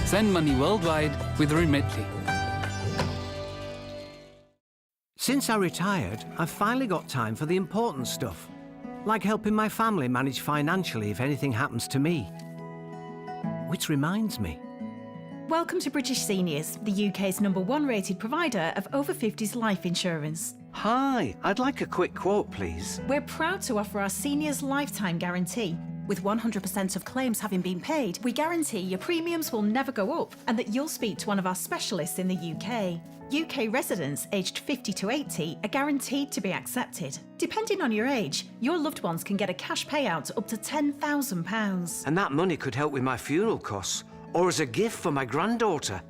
Send money worldwide with Remitly. Since I retired, I've finally got time for the important stuff, like helping my family manage financially if anything happens to me. Which reminds me. Welcome to British Seniors, the UK's #1 rated provider of over 50s life insurance. Hi, I'd like a quick quote, please. We're proud to offer our seniors lifetime guarantee. With 100% of claims having been paid, we guarantee your premiums will never go up and that you'll speak to one of our specialists in the UK. UK residents aged 50 to 80 are guaranteed to be accepted. Depending on your age, your loved ones can get a cash payout up to £10,000. And that money could help with my funeral costs, or as a gift for my granddaughter.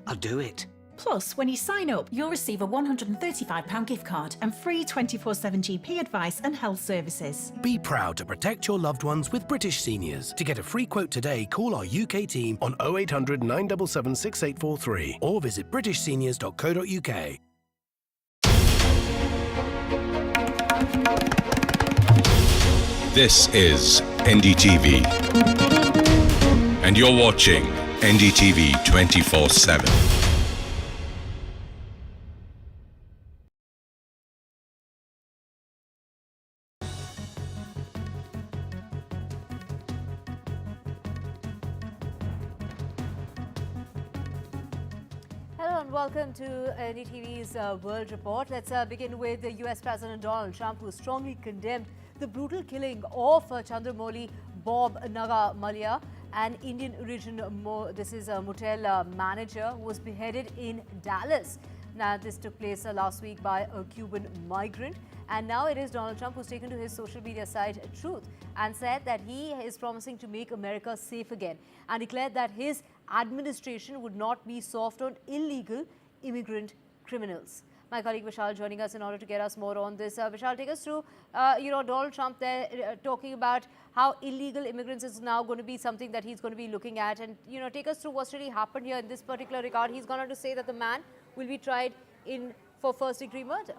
I'll do it. Plus, when you sign up, you'll receive a £135 gift card and free 24/7 GP advice and health services. Be proud to protect your loved ones with British Seniors. To get a free quote today, call our UK team on 0800 977 6843 or visit britishseniors.co.uk. This is NDTV, and you're watching NDTV 24/7. Welcome to NDTV's World Report. Let's begin with the US President Donald Trump, who strongly condemned the brutal killing of Chandramouli Bob Naga Malia, an Indian origin motel manager who was beheaded in Dallas. Now, this took place last week by a Cuban migrant. And now it is Donald Trump who's taken to his social media site Truth and said that he is promising to make America safe again, and declared that his administration would not be soft on illegal immigrant criminals. My colleague Vishal joining us in order to get us more on this. Vishal, take us through, Donald Trump there talking about how illegal immigrants is now going to be something that he's going to be looking at. And, take us through what's really happened here in this particular regard. He's gone on to say that the man will be tried for first-degree murder.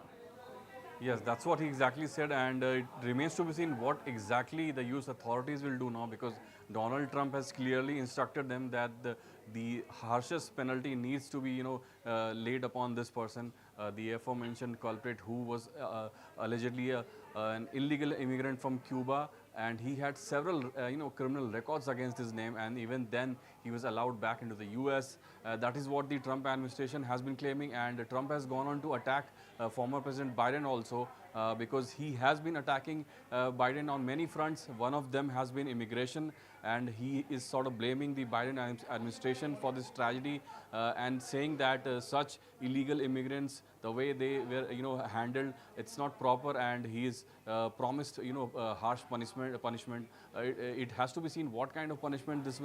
Yes, that's what he exactly said, and it remains to be seen what exactly the US authorities will do now, because Donald Trump has clearly instructed them that the harshest penalty needs to be, laid upon this person, the aforementioned culprit who was allegedly an illegal immigrant from Cuba, and he had several, criminal records against his name, and even then he was allowed back into the US. That is what the Trump administration has been claiming, and Trump has gone on to attack former President Biden also, because he has been attacking Biden on many fronts. One of them has been immigration, and he is sort of blaming the Biden administration for this tragedy, and saying that such illegal immigrants, the way they were, handled, it's not proper, and he is promised, harsh punishment. It has to be seen what kind of punishment this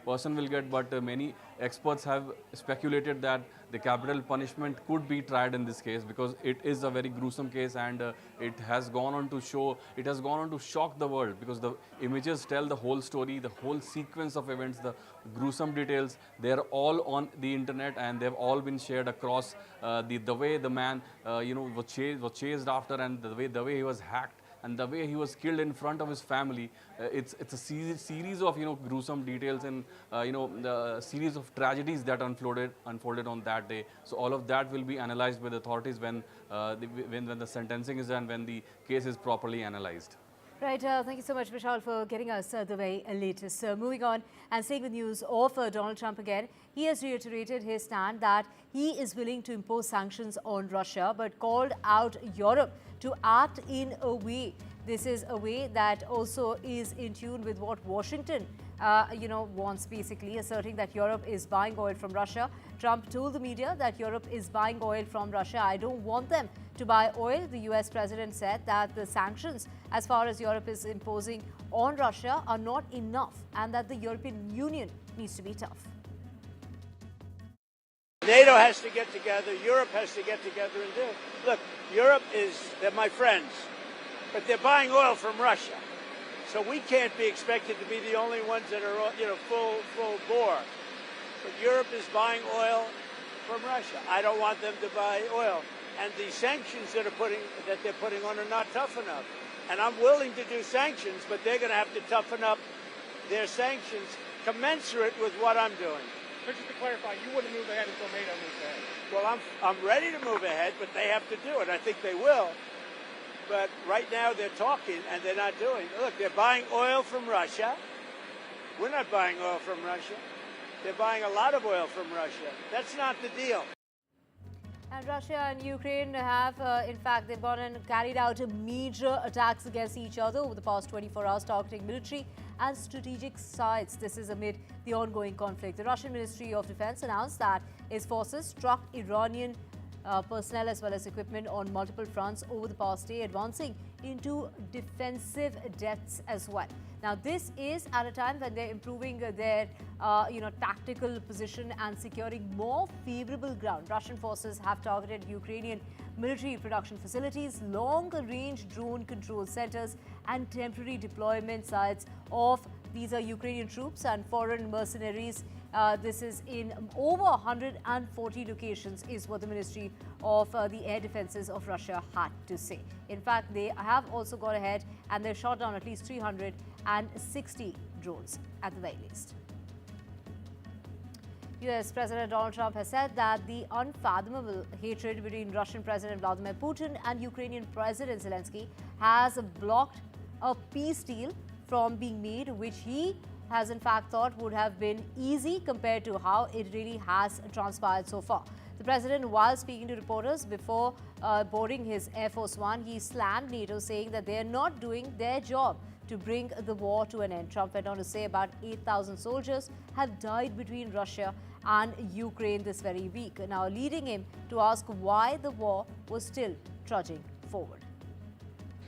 person will get, but many experts have speculated that the capital punishment could be tried in this case, because it is a very gruesome case, and it has gone on to shock the world, because the images tell the whole story, the whole sequence of events, the gruesome details. They're all on the internet, and they've all been shared across the way the man was chased after, and the way he was hacked, and the way he was killed in front of his family. It's a series of gruesome details, and the series of tragedies that unfolded on that day. So all of that will be analyzed by the authorities when the sentencing is done, when the case is properly analyzed. Right, thank you so much, Vishal, for getting us the very latest. Moving on and staying with news of Donald Trump again, he has reiterated his stand that he is willing to impose sanctions on Russia, but called out Europe to act in a way. This is a way that also is in tune with what Washington wants, basically, asserting that Europe is buying oil from Russia. Trump told the media that Europe is buying oil from Russia. I don't want them to buy oil. The US president said that the sanctions, as far as Europe is imposing on Russia, are not enough, and that the European Union needs to be tough. NATO has to get together, Europe has to get together and do it. Look, they're my friends, but they're buying oil from Russia. So we can't be expected to be the only ones that are, full bore. But Europe is buying oil from Russia. I don't want them to buy oil. And the sanctions that they're putting on are not tough enough. And I'm willing to do sanctions, but they're going to have to toughen up their sanctions commensurate with what I'm doing. So just to clarify, you wouldn't move ahead until NATO moves ahead. Well, I'm ready to move ahead, but they have to do it. I think they will. But right now they're talking and they're not doing it. Look, they're buying oil from Russia. We're not buying oil from Russia. They're buying a lot of oil from Russia. That's not the deal. And Russia and Ukraine have, in fact, they've gone and carried out major attacks against each other over the past 24 hours, targeting military and strategic sites. This is amid the ongoing conflict. The Russian Ministry of Defense announced that its forces struck Iranian personnel as well as equipment on multiple fronts over the past day, advancing into defensive depths as well. Now, this is at a time when they're improving their, tactical position and securing more favorable ground. Russian forces have targeted Ukrainian military production facilities, long-range drone control centers, and temporary deployment sites of these are Ukrainian troops and foreign mercenaries. This is in over 140 locations, is what the Ministry of the Air Defenses of Russia had to say. In fact, they have also gone ahead and they've shot down at least 360 drones at the very least. US President Donald Trump has said that the unfathomable hatred between Russian President Vladimir Putin and Ukrainian President Zelensky has blocked a peace deal from being made, which he has in fact thought would have been easy compared to how it really has transpired so far. The president, while speaking to reporters before boarding his Air Force One, he slammed NATO, saying that they are not doing their job to bring the war to an end. Trump went on to say about 8,000 soldiers have died between Russia and Ukraine this very week, now leading him to ask why the war was still trudging forward.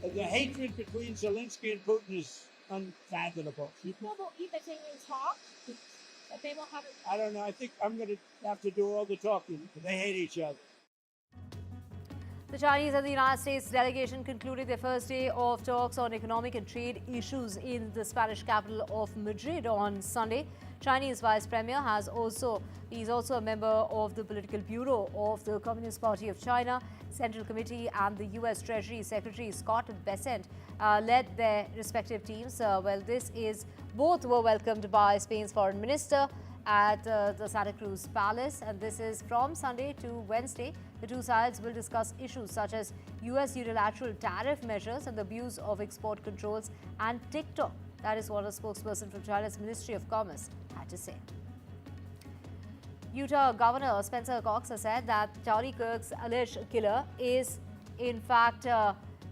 The hatred between Zelensky and Putin is unfathomable. People will either say you talk, but they will have it. I don't know. I think I'm going to have to do all the talking. They hate each other. The Chinese and the United States delegation concluded their first day of talks on economic and trade issues in the Spanish capital of Madrid on Sunday. Chinese Vice Premier is also a member of the Political Bureau of the Communist Party of China Central Committee, and the U.S. Treasury Secretary Scott Bessent led their respective teams. Both were welcomed by Spain's Foreign Minister at the Santa Cruz Palace, and this is from Sunday to Wednesday. The two sides will discuss issues such as U.S. unilateral tariff measures and the abuse of export controls and TikTok. That is what a spokesperson from China's Ministry of Commerce had to say. Utah Governor Spencer Cox has said that Charlie Kirk's alleged killer is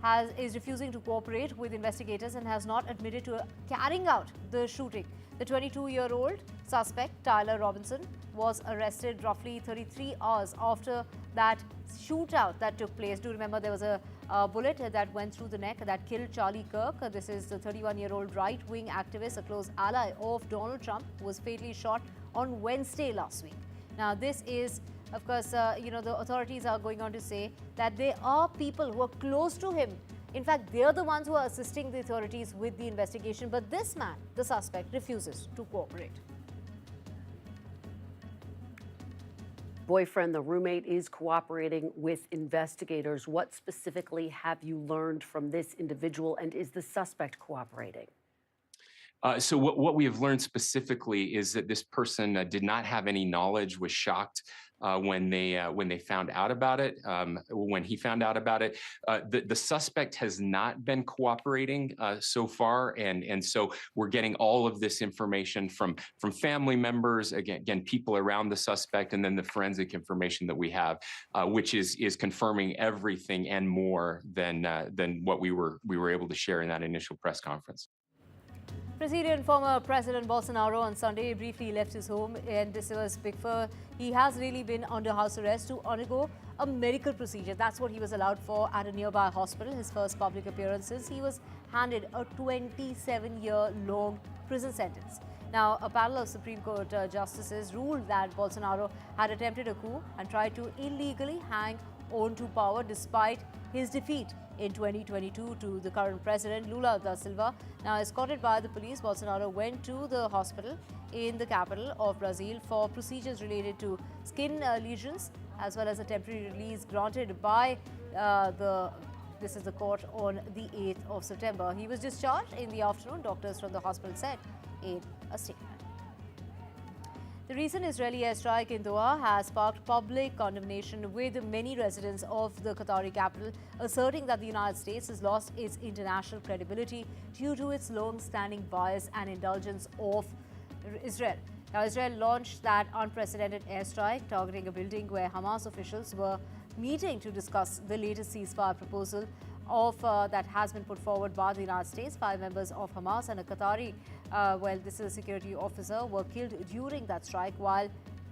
refusing to cooperate with investigators and has not admitted to carrying out the shooting. The 22-year-old suspect, Tyler Robinson, was arrested roughly 33 hours after that shootout that took place. Do remember there was a bullet that went through the neck that killed Charlie Kirk. This is the 31-year-old right-wing activist, a close ally of Donald Trump, who was fatally shot on Wednesday last week. Now, this is, of course, the authorities are going on to say that there are people who are close to him. In fact, they are the ones who are assisting the authorities with the investigation. But this man, the suspect, refuses to cooperate. Boyfriend, the roommate, is cooperating with investigators. What specifically have you learned from this individual, and is the suspect cooperating? So what we have learned specifically is that this person did not have any knowledge, was shocked when they found out about it. When he found out about it, the suspect has not been cooperating so far, and so we're getting all of this information from family members, again people around the suspect, and then the forensic information that we have, which is confirming everything and more than what we were able to share in that initial press conference. Brazilian former President Bolsonaro on Sunday briefly left his home, and this was big for. He has really been under house arrest to undergo a medical procedure. That's what he was allowed for at a nearby hospital. His first public appearances, he was handed a 27-year-long prison sentence. Now, a panel of Supreme Court justices ruled that Bolsonaro had attempted a coup and tried to illegally hang on to power despite his defeat in 2022 to the current president, Lula da Silva. Now, escorted by the police, Bolsonaro went to the hospital in the capital of Brazil for procedures related to skin lesions, as well as a temporary release granted by this is the court on the 8th of September. He was discharged in the afternoon, doctors from the hospital said in a statement. The recent Israeli airstrike in Doha has sparked public condemnation, with many residents of the Qatari capital asserting that the United States has lost its international credibility due to its long-standing bias and indulgence of Israel. Now, Israel launched that unprecedented airstrike targeting a building where Hamas officials were meeting to discuss the latest ceasefire proposal that has been put forward by the United States. 5 members of Hamas and a Qatari, this is a security officer, were killed during that strike, while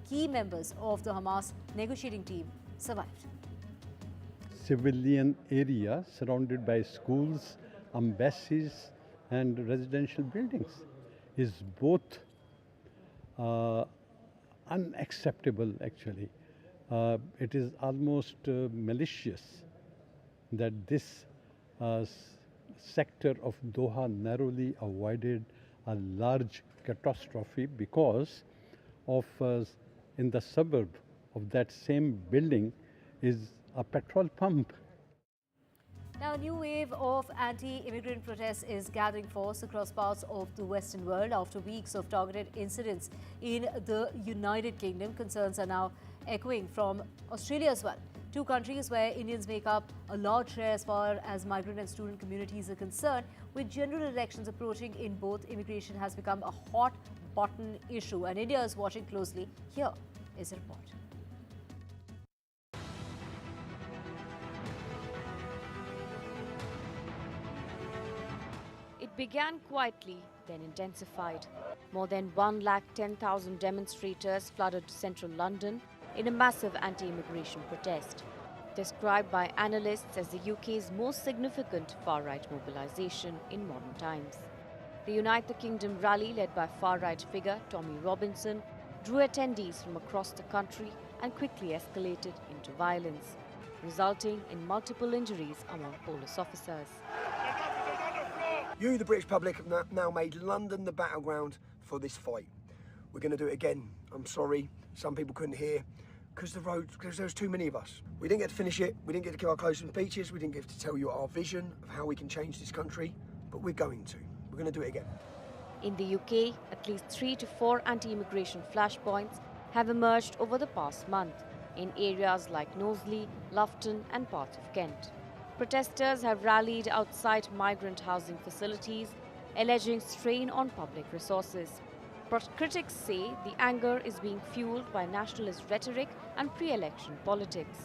key members of the Hamas negotiating team survived. Civilian area surrounded by schools, embassies and residential buildings is both unacceptable actually. It is almost malicious that this sector of Doha narrowly avoided a large catastrophe because of in the suburb of that same building is a petrol pump. Now, a new wave of anti-immigrant protests is gathering force across parts of the Western world after weeks of targeted incidents in the United Kingdom. Concerns are now echoing from Australia as well. 2 countries where Indians make up a large share as far as migrant and student communities are concerned. With general elections approaching in both, immigration has become a hot button issue, and India is watching closely. Here is a report. It began quietly, then intensified. More than 110,000 demonstrators flooded central London in a massive anti-immigration protest, described by analysts as the UK's most significant far-right mobilisation in modern times. The United Kingdom rally, led by far-right figure Tommy Robinson, drew attendees from across the country and quickly escalated into violence, resulting in multiple injuries among police officers. You, the British public, have now made London the battleground for this fight. We're going to do it again. I'm sorry, some people couldn't hear, because there was too many of us. We didn't get to finish it, we didn't get to give our closing speeches, we didn't get to tell you our vision of how we can change this country, but we're going to. We're going to do it again. In the UK, at least 3 to 4 anti-immigration flashpoints have emerged over the past month in areas like Knowsley, Loughton and parts of Kent. Protesters have rallied outside migrant housing facilities, alleging strain on public resources. But critics say the anger is being fueled by nationalist rhetoric and pre-election politics.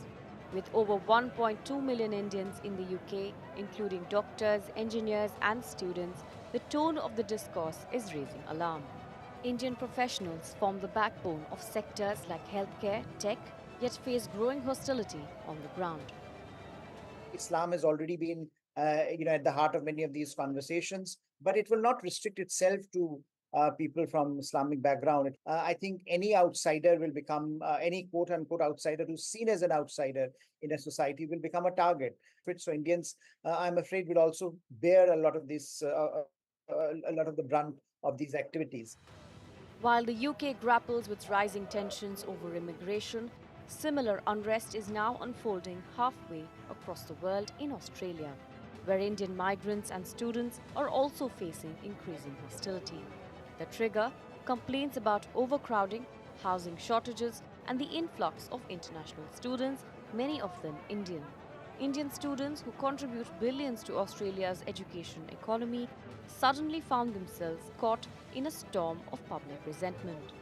With over 1.2 million Indians in the UK, including doctors, engineers and students, the tone of the discourse is raising alarm. Indian professionals form the backbone of sectors like healthcare, tech, yet face growing hostility on the ground. Islam has already been, at the heart of many of these conversations, but it will not restrict itself to people from Islamic background. I think any outsider will become, any quote-unquote outsider who's seen as an outsider in a society will become a target. So Indians, I'm afraid, will also bear a lot of this, a lot of the brunt of these activities. While the UK grapples with rising tensions over immigration, similar unrest is now unfolding halfway across the world in Australia, where Indian migrants and students are also facing increasing hostility. The trigger: complaints about overcrowding, housing shortages, and the influx of international students, many of them Indian. Indian students who contribute billions to Australia's education economy suddenly found themselves caught in a storm of public resentment.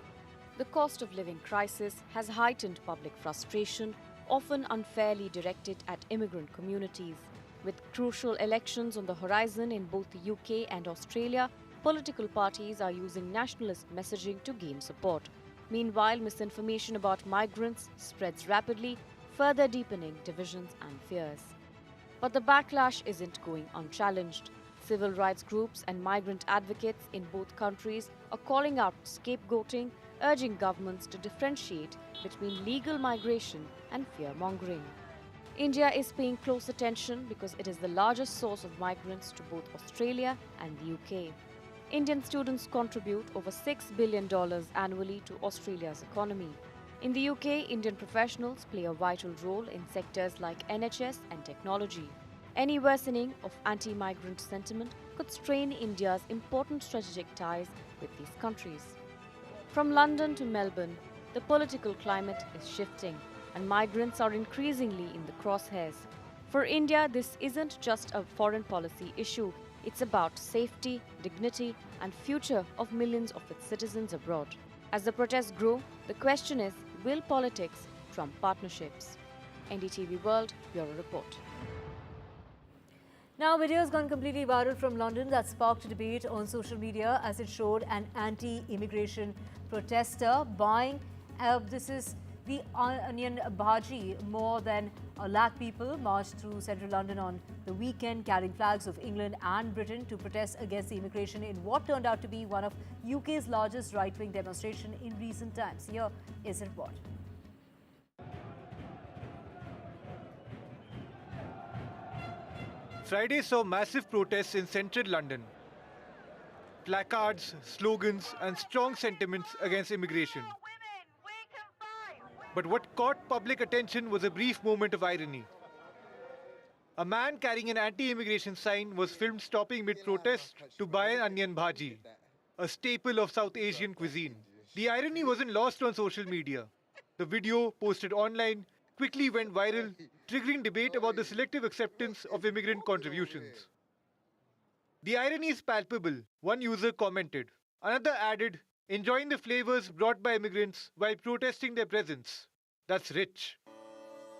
The cost of living crisis has heightened public frustration, often unfairly directed at immigrant communities. With crucial elections on the horizon in both the UK and Australia, political parties are using nationalist messaging to gain support. Meanwhile, misinformation about migrants spreads rapidly, further deepening divisions and fears. But the backlash isn't going unchallenged. Civil rights groups and migrant advocates in both countries are calling out scapegoating, urging governments to differentiate between legal migration and fear-mongering. India is paying close attention because it is the largest source of migrants to both Australia and the UK. Indian students contribute over $6 billion annually to Australia's economy. In the UK, Indian professionals play a vital role in sectors like NHS and technology. Any worsening of anti-migrant sentiment could strain India's important strategic ties with these countries. From London to Melbourne, the political climate is shifting and migrants are increasingly in the crosshairs. For India, this isn't just a foreign policy issue. It's about safety, dignity, and future of millions of its citizens abroad. As the protests grow, the question is, will politics trump partnerships? NDTV World, Bureau Report. Now, a video has gone completely viral from London that sparked a debate on social media as it showed an anti-immigration protester buying, this is the onion bhaji. More than 1 lakh people marched through central London on the weekend carrying flags of England and Britain to protest against the immigration in what turned out to be one of UK's largest right-wing demonstration in recent times. Here is a report. Friday saw massive protests in central London. Placards, slogans, and strong sentiments against immigration. But what caught public attention was a brief moment of irony. A man carrying an anti-immigration sign was filmed stopping mid-protest to buy an onion bhaji, a staple of South Asian cuisine. The irony wasn't lost on social media. The video, posted online, quickly went viral, triggering debate about the selective acceptance of immigrant contributions. The irony is palpable, one user commented. Another added, enjoying the flavors brought by immigrants while protesting their presence. That's rich.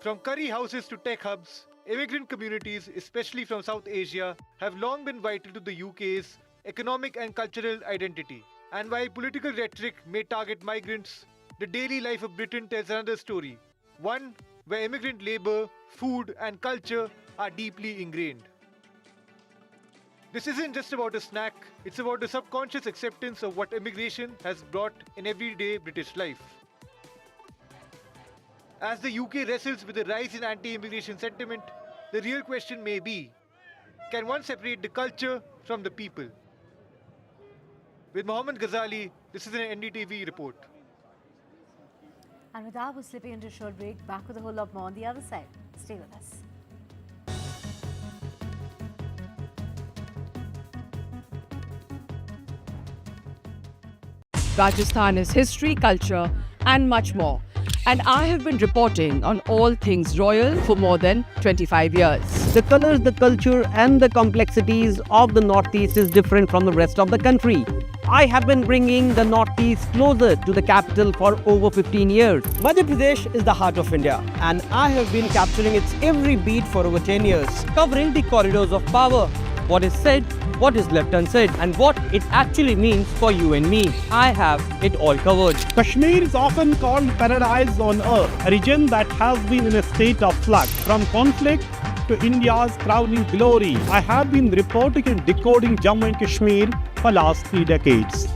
From curry houses to tech hubs, immigrant communities, especially from South Asia, have long been vital to the UK's economic and cultural identity. And while political rhetoric may target migrants, the daily life of Britain tells another story. One where immigrant labour, food and culture are deeply ingrained. This isn't just about a snack, it's about the subconscious acceptance of what immigration has brought in everyday British life. As the UK wrestles with the rise in anti-immigration sentiment, the real question may be, can one separate the culture from the people? With Mohammed Ghazali, this is an NDTV report. And with that, we're slipping into a short break. Back with a whole lot more on the other side. Stay with us. Rajasthan is history, culture, and much more. And I have been reporting on all things royal for more than 25 years. The colors, the culture, and the complexities of the Northeast is different from the rest of the country. I have been bringing the Northeast closer to the capital for over 15 years. Madhya Pradesh is the heart of India, and I have been capturing its every beat for over 10 years, covering the corridors of power, what is said, what is left unsaid, and what it actually means for you and me. I have it all covered. Kashmir is often called paradise on earth, a region that has been in a state of flux from conflict to India's crowning glory. I have been reporting and decoding Jammu and Kashmir for last 3 decades.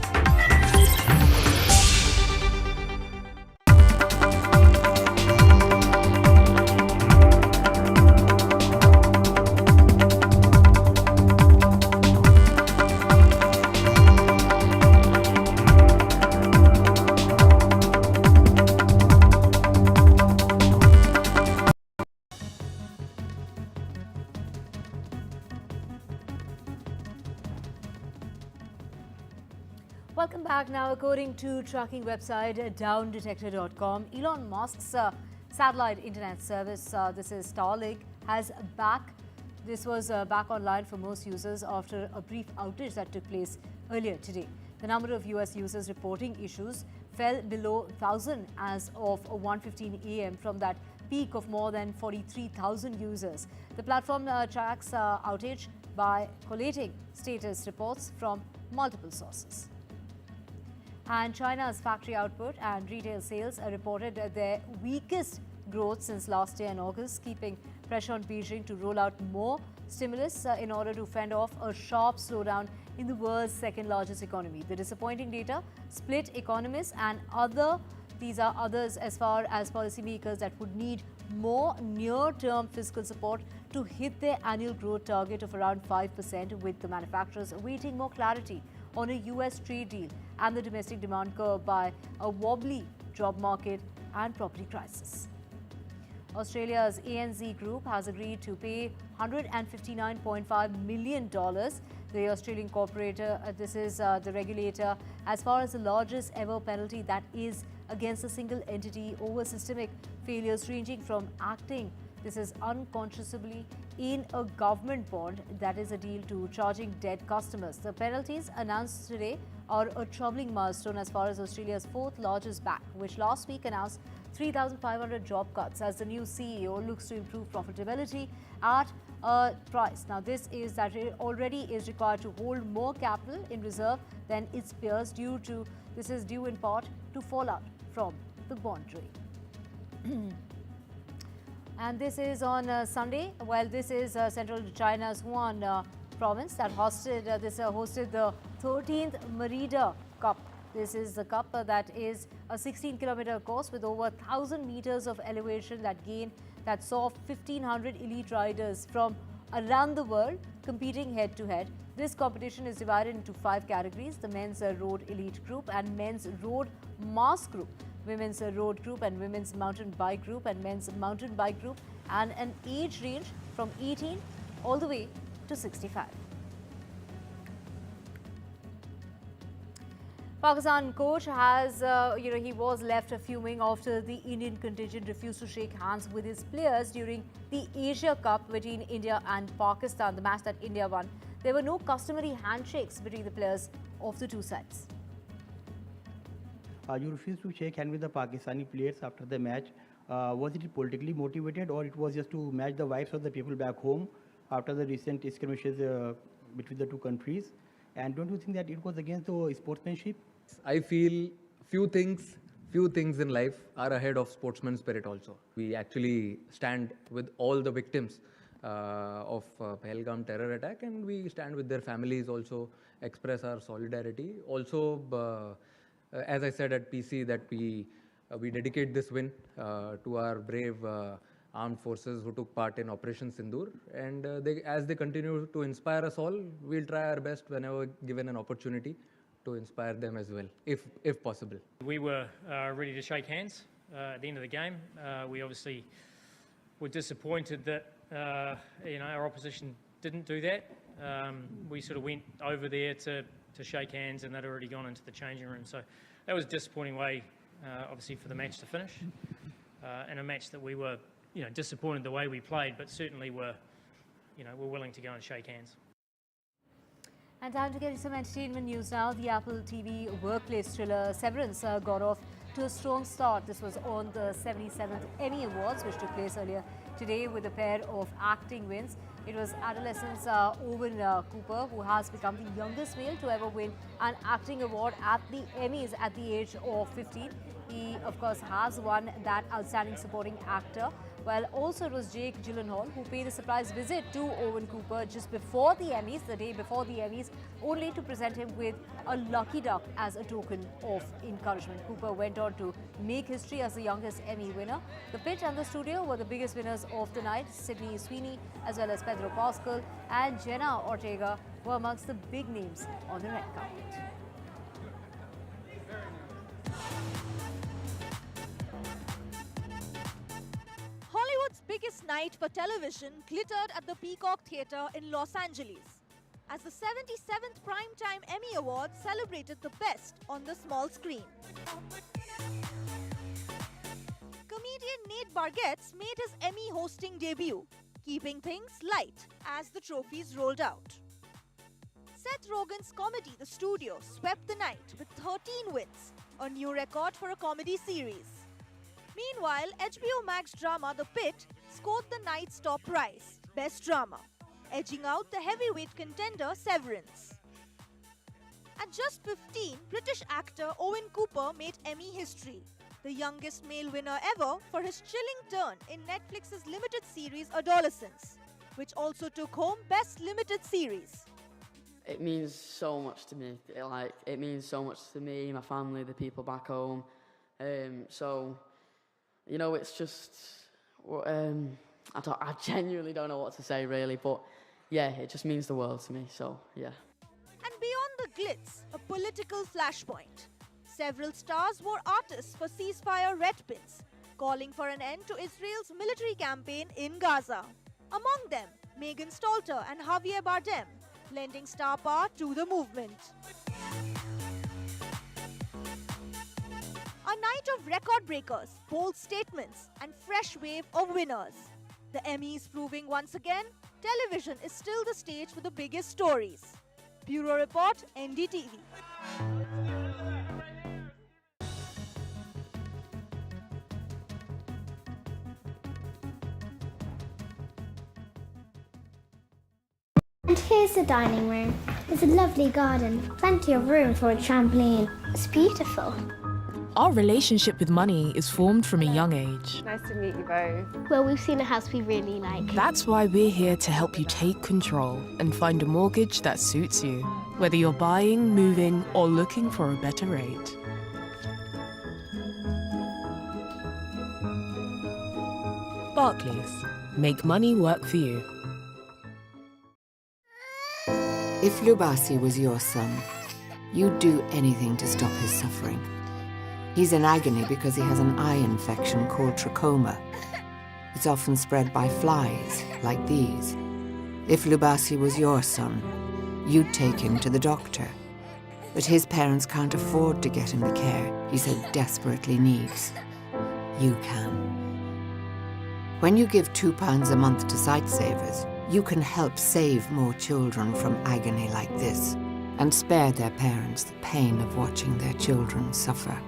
Welcome back. Now, according to tracking website downdetector.com, Elon Musk's satellite internet service, this is Starlink, was back online for most users after a brief outage that took place earlier today. The number of US users reporting issues fell below 1,000 as of 1:15 a.m. from that peak of more than 43,000 users. The platform tracks outage by collating status reports from multiple sources. And China's factory output and retail sales reported their weakest growth since last year in August, keeping pressure on Beijing to roll out more stimulus in order to fend off a sharp slowdown in the world's second largest economy. The disappointing data split economists and these are others as far as policymakers that would need more near-term fiscal support to hit their annual growth target of around 5%, with the manufacturers awaiting more clarity on a US trade deal and the domestic demand curve by a wobbly job market and property crisis. Australia's ANZ Group has agreed to pay $159.5 million The Australian corporator, this is the regulator, as far as the largest ever penalty that is against a single entity over systemic failures ranging from acting, this is unconscionably, in a government bond, that is a deal, to charging dead customers. The penalties announced today are a troubling milestone as far as Australia's fourth largest bank, which last week announced 3,500 job cuts as the new CEO looks to improve profitability at a price. Now, this is that it already is required to hold more capital in reserve than its peers this is due in part to fallout from the bond trade. And this is on Sunday. Well, this is central to China's Hunan province that hosted the 13th Merida Cup. This is the cup that is a 16-kilometer course with over 1,000 meters of elevation that saw 1,500 elite riders from around the world competing head-to-head. This competition is divided into 5 categories: the men's road elite group and men's road mass group, women's road group and women's mountain bike group and men's mountain bike group, and an age range from 18 all the way to 65. Pakistan coach has, he was left fuming after the Indian contingent refused to shake hands with his players during the Asia Cup between India and Pakistan, the match that India won. There were no customary handshakes between the players of the two sides. You refused to shake hands with the Pakistani players after the match. Was it politically motivated, or it was just to match the vibes of the people back home after the recent skirmishes between the two countries? And don't you think that it was against the sportsmanship? I feel few things in life are ahead of sportsman spirit also. We actually stand with all the victims of Pahalgam terror attack, and we stand with their families, also express our solidarity. Also, as I said at PC, that we dedicate this win to our brave armed forces who took part in Operation Sindoor, and as they continue to inspire us all, we'll try our best whenever given an opportunity to inspire them as well, if possible. We were ready to shake hands at the end of the game. We obviously were disappointed that our opposition didn't do that. We sort of went over there to shake hands, and they'd already gone into the changing room. So that was a disappointing way, obviously, for the match to finish, and a match that we were, disappointed the way we played, but certainly were willing to go and shake hands. And time to get some entertainment news now. The Apple TV workplace thriller Severance got off to a strong start. This was on the 77th Emmy Awards, which took place earlier today with a pair of acting wins. It was adolescent Owen Cooper, who has become the youngest male to ever win an acting award at the Emmys at the age of 15. He, of course, has won that Outstanding Supporting Actor. Well, also it was Jake Gyllenhaal who paid a surprise visit to Owen Cooper just before the Emmys, the day before the Emmys, only to present him with a lucky duck as a token of encouragement. Cooper went on to make history as the youngest Emmy winner. The pitch and the studio were the biggest winners of the night. Sydney Sweeney, as well as Pedro Pascal and Jenna Ortega, were amongst the big names on the red carpet. Hollywood's biggest night for television glittered at the Peacock Theatre in Los Angeles, as the 77th Primetime Emmy Awards celebrated the best on the small screen. Comedian Nate Bargatze made his Emmy hosting debut, keeping things light as the trophies rolled out. Seth Rogen's comedy The Studio swept the night with 13 wins, a new record for a comedy series. Meanwhile, HBO Max drama The Pit scored the night's top prize, Best Drama, edging out the heavyweight contender Severance. At just 15, British actor Owen Cooper made Emmy history, the youngest male winner ever for his chilling turn in Netflix's limited series Adolescence, which also took home Best Limited Series. It means so much to me. It means so much to me, my family, the people back home. It's just, I genuinely don't know what to say really, but yeah, it just means the world to me, so yeah. And beyond the glitz, a political flashpoint. Several stars wore artists for ceasefire red pins, calling for an end to Israel's military campaign in Gaza. Among them, Megan Stalter and Javier Bardem, lending star power to the movement. A night of record breakers, bold statements, and fresh wave of winners. The Emmys proving once again, television is still the stage for the biggest stories. Bureau Report, NDTV. And here's the dining room. There's a lovely garden, plenty of room for a trampoline. It's beautiful. Our relationship with money is formed from a young age. Nice to meet you both. Well, we've seen a house we really like. That's why we're here to help you take control and find a mortgage that suits you, whether you're buying, moving, or looking for a better rate. Barclays. Make money work for you. If Lubasi was your son, you'd do anything to stop his suffering. He's in agony because he has an eye infection called trachoma. It's often spread by flies, like these. If Lubasi was your son, you'd take him to the doctor. But his parents can't afford to get him the care he so desperately needs. You can. When you give £2 a month to Sightsavers, you can help save more children from agony like this and spare their parents the pain of watching their children suffer.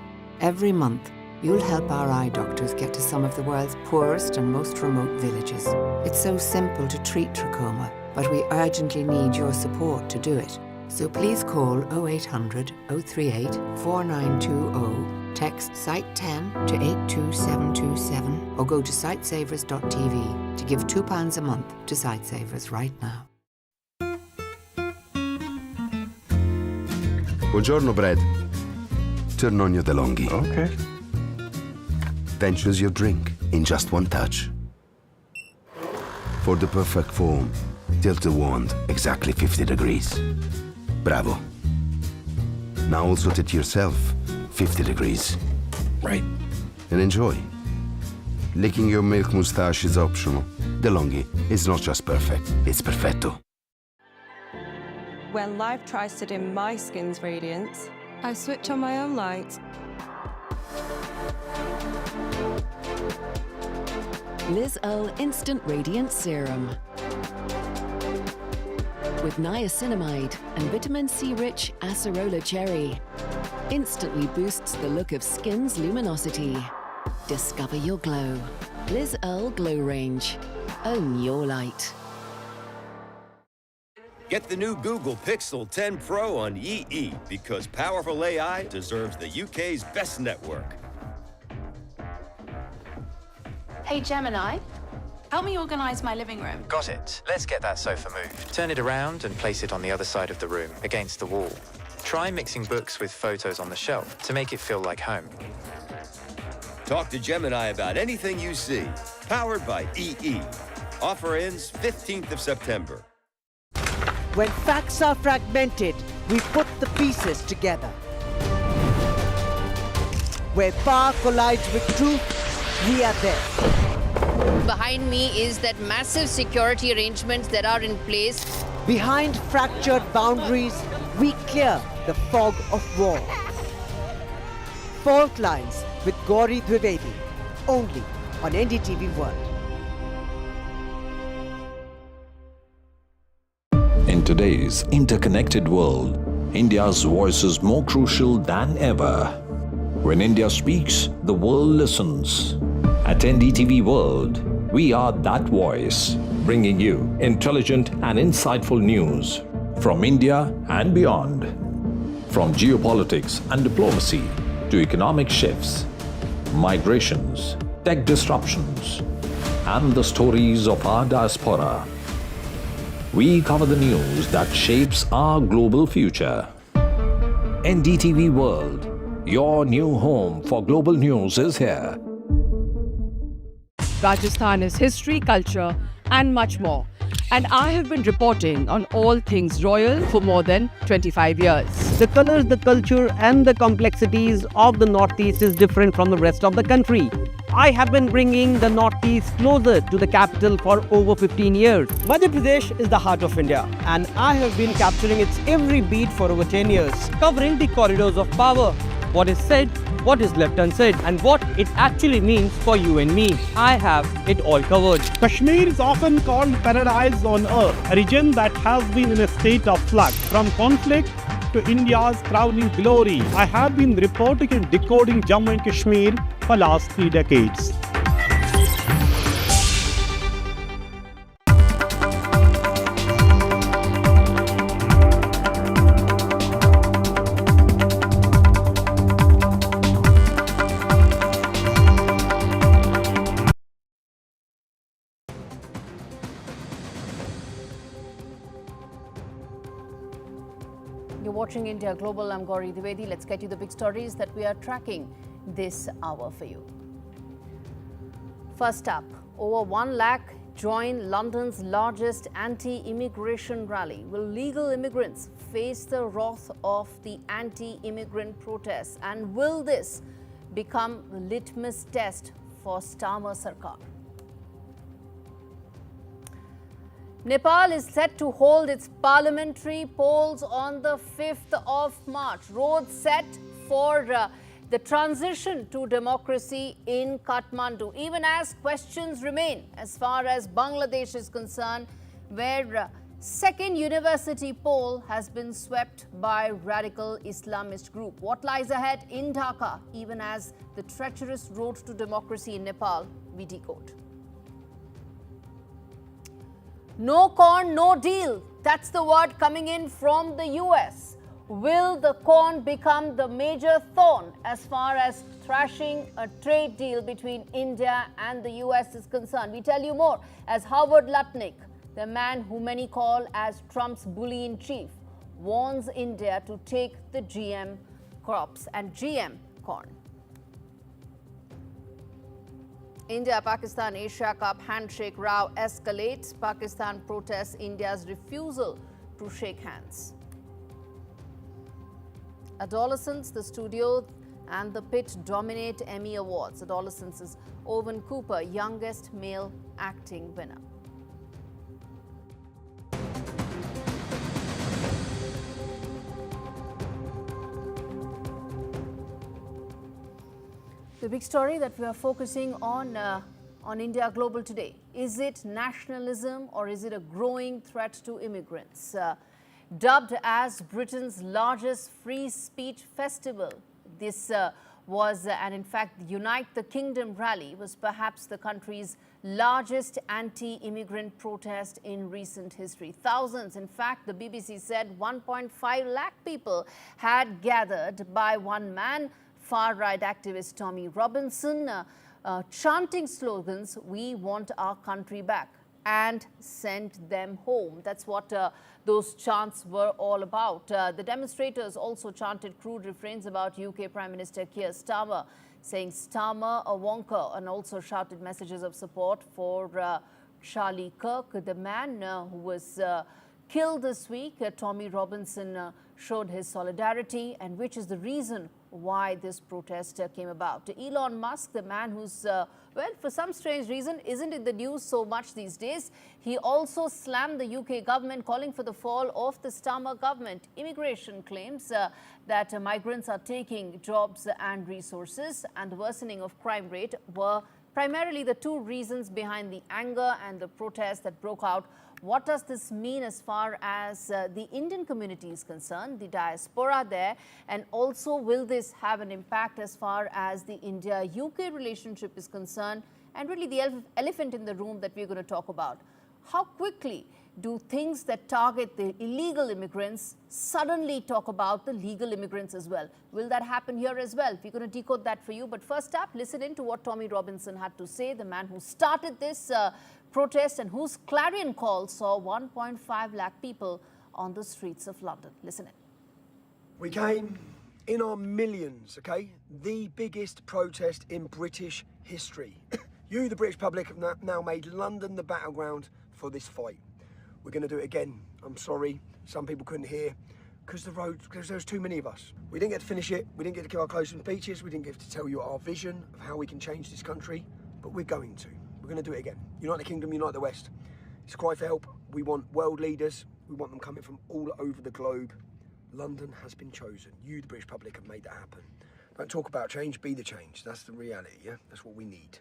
Every month, you'll help our eye doctors get to some of the world's poorest and most remote villages. It's so simple to treat trachoma, but we urgently need your support to do it. So please call 0800 038 4920, text SIGHT10 to 82727, or go to sightsavers.tv to give £2 a month to Sightsavers right now. Buongiorno, Brad. Turn on your DeLonghi. Okay. Then choose your drink in just one touch. For the perfect form, tilt the wand exactly 50 degrees. Bravo. Now also tilt yourself 50 degrees. Right. And enjoy. Licking your milk moustache is optional. DeLonghi is not just perfect, it's perfetto. When life tries to dim my skin's radiance, I switch on my own light. Liz Earle Instant Radiance Serum. With niacinamide and vitamin C-rich acerola cherry. Instantly boosts the look of skin's luminosity. Discover your glow. Liz Earle Glow Range. Own your light. Get the new Google Pixel 10 Pro on EE because powerful AI deserves the UK's best network. Hey Gemini, help me organise my living room. Got it. Let's get that sofa moved. Turn it around and place it on the other side of the room, against the wall. Try mixing books with photos on the shelf to make it feel like home. Talk to Gemini about anything you see. Powered by EE. Offer ends 15th of September. When facts are fragmented, we put the pieces together. Where power collides with truth, we are there. Behind me is that massive security arrangements that are in place. Behind fractured boundaries, we clear the fog of war. Fault Lines with Gauri Dwivedi, only on NDTV World. In today's interconnected world, India's voice is more crucial than ever. When India speaks, the world listens. At NDTV World, we are that voice, bringing you intelligent and insightful news from India and beyond. From geopolitics and diplomacy to economic shifts, migrations, tech disruptions, and the stories of our diaspora. We cover the news that shapes our global future. NDTV World, your new home for global news is here. Rajasthan is history, culture, and much more. and I have been reporting on all things royal for more than 25 years. The colors, the culture and the complexities of the Northeast is different from the rest of the country. I have been bringing the Northeast closer to the capital for over 15 years. Madhya Pradesh is the heart of India, and I have been capturing its every beat for over 10 years, covering the corridors of power, what is said, what is left unsaid, and what it actually means for you and me. I have it all covered. Kashmir is often called paradise on earth, a region that has been in a state of flux from conflict to India's crowning glory. I have been reporting and decoding Jammu and Kashmir for last 3 decades. You're watching India Global. I'm Gauri Dwivedi. Let's get you the big stories that we are tracking this hour for you. First up, over 1 lakh join London's largest anti-immigration rally. Will legal immigrants face the wrath of the anti-immigrant protests? And will this become the litmus test for Samar Sarkar? Nepal is set to hold its parliamentary polls on the 5th of March. Roads set for the transition to democracy in Kathmandu, even as questions remain as far as Bangladesh is concerned, where second university poll has been swept by radical Islamist group. What lies ahead in Dhaka, even as the treacherous road to democracy in Nepal we decode. No corn, no deal. That's the word coming in from the US. Will the corn become the major thorn as far as thrashing a trade deal between India and the US is concerned? We tell you more as Howard Lutnick, the man who many call as Trump's bully-in-chief, warns India to take the GM crops and GM corn. India-Pakistan Asia Cup handshake row escalates. Pakistan protests India's refusal to shake hands. Adolescents, the studio and the pit dominate Emmy Awards. Adolescents is Owen Cooper, youngest male acting winner. The big story that we are focusing on India Global today. Is it nationalism or is it a growing threat to immigrants? Dubbed as Britain's largest free speech festival, this and in fact, the Unite the Kingdom rally was perhaps the country's largest anti-immigrant protest in recent history. Thousands, in fact, the BBC said 1.5 lakh people had gathered by one man, far-right activist Tommy Robinson, chanting slogans, "We want our country back," and "Send them home." That's what those chants were all about. The demonstrators also chanted crude refrains about UK Prime Minister Keir Starmer, saying "Starmer a wonker," and also shouted messages of support for Charlie Kirk, the man who was killed this week. Tommy Robinson showed his solidarity, and which is the reason why this protest came about. Elon Musk, the man who's, well, for some strange reason, isn't in the news so much these days. He also slammed the UK government, calling for the fall of the Starmer government. Immigration claims that migrants are taking jobs and resources, and the worsening of crime rate were primarily the two reasons behind the anger and the protest that broke out. What does this mean as far as the Indian community is concerned, the diaspora there, and also will this have an impact as far as the India-UK relationship is concerned, and really the elephant in the room that we're going to talk about? How quickly do things that target the illegal immigrants suddenly talk about the legal immigrants as well? Will that happen here as well? We're going to decode that for you. But first up, listen in to what Tommy Robinson had to say, the man who started this protest and whose clarion call saw 1.5 lakh people on the streets of London. Listen in. We came in our millions, okay? The biggest protest in British history. You, the British public, have now made London the battleground for this fight. We're going to do it again. I'm sorry, some people couldn't hear because there was too many of us. We didn't get to finish it. We didn't get to give our closing speeches. We didn't get to tell you our vision of how we can change this country, but we're going to. We're going to do it again. Unite the kingdom, unite the West. It's a cry for help. We want world leaders. We want them coming from all over the globe. London has been chosen. You, the British public, have made that happen. Don't talk about change, be the change. That's the reality, yeah? That's what we need.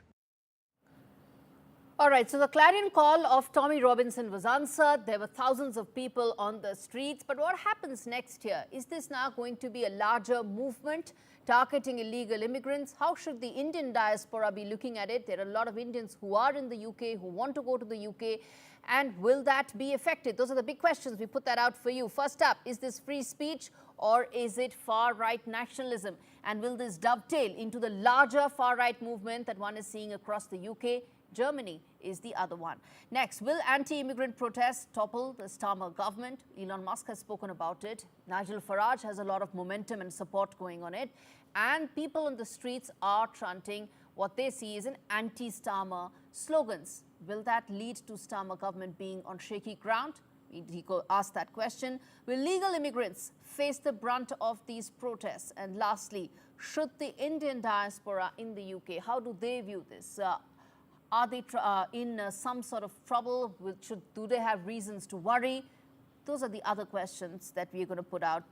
All right, so the clarion call of Tommy Robinson was answered. There were thousands of people on the streets. But what happens next year? Is this now going to be a larger movement targeting illegal immigrants? How should the Indian diaspora be looking at it? There are a lot of Indians who are in the UK, who want to go to the UK. And will that be affected? Those are the big questions. We put that out for you. First up, is this free speech or is it far-right nationalism? And will this dovetail into the larger far-right movement that one is seeing across the UK? Germany is the other one. Next, will anti-immigrant protests topple the Starmer government? Elon Musk has spoken about it. Nigel Farage has a lot of momentum and support going on it. And people on the streets are chanting what they see as an anti-Starmer slogans. Will that lead to Starmer government being on shaky ground? He asked that question. Will legal immigrants face the brunt of these protests? And lastly, should the Indian diaspora in the UK, how do they view this? Are they in some sort of trouble? Do they have reasons to worry? Those are the other questions that we're going to put out.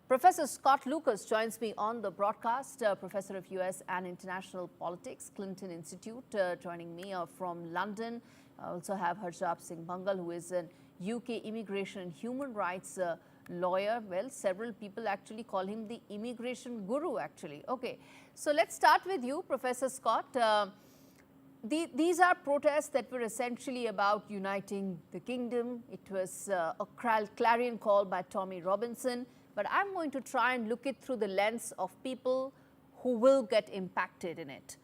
Professor Scott Lucas joins me on the broadcast, Professor of US and International Politics, Clinton Institute, joining me from London. I also have Harjap Singh Bangal, who is an UK immigration and human rights lawyer. Well, several people actually call him the immigration guru, actually. Okay, so let's start with you, Professor Scott. These are protests that were essentially about uniting the kingdom. It was a clarion call by Tommy Robinson. But I'm going to try and look it through the lens of people who will get impacted in it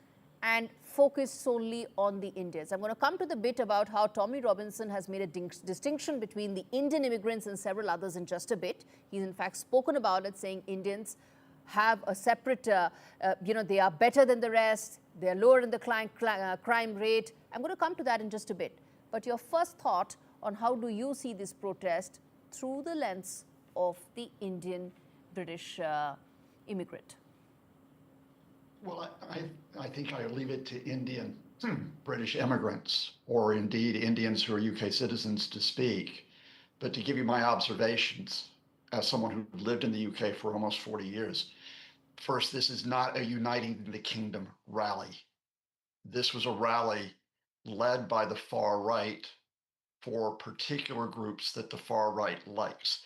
and focus solely on the Indians. I'm going to come to the bit about how Tommy Robinson has made a distinction between the Indian immigrants and several others in just a bit. He's in fact spoken about it, saying Indians have a separate, they are better than the rest. They're lower in the crime rate. I'm going to come to that in just a bit. But your first thought on how do you see this protest through the lens of the Indian British immigrant? Well, I think I leave it to Indian British immigrants, or indeed Indians who are UK citizens, to speak. But to give you my observations as someone who lived in the UK for almost 40 years, first, this is not a uniting the kingdom rally. This was a rally led by the far right for particular groups that the far right likes.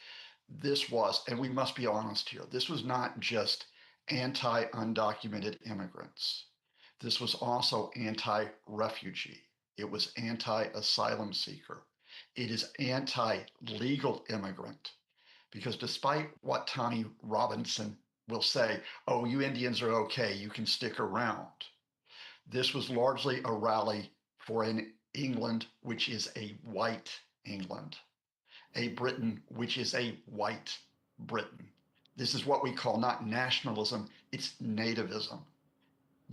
This was, and we must be honest here, this was not just anti-undocumented immigrants. This was also anti-refugee. It was anti-asylum seeker. It is anti-legal immigrant. Because despite what Tommy Robinson will say, oh, you Indians are okay, you can stick around, this was largely a rally for an England which is a white England, a Britain which is a white Britain. This is what we call not nationalism, it's nativism.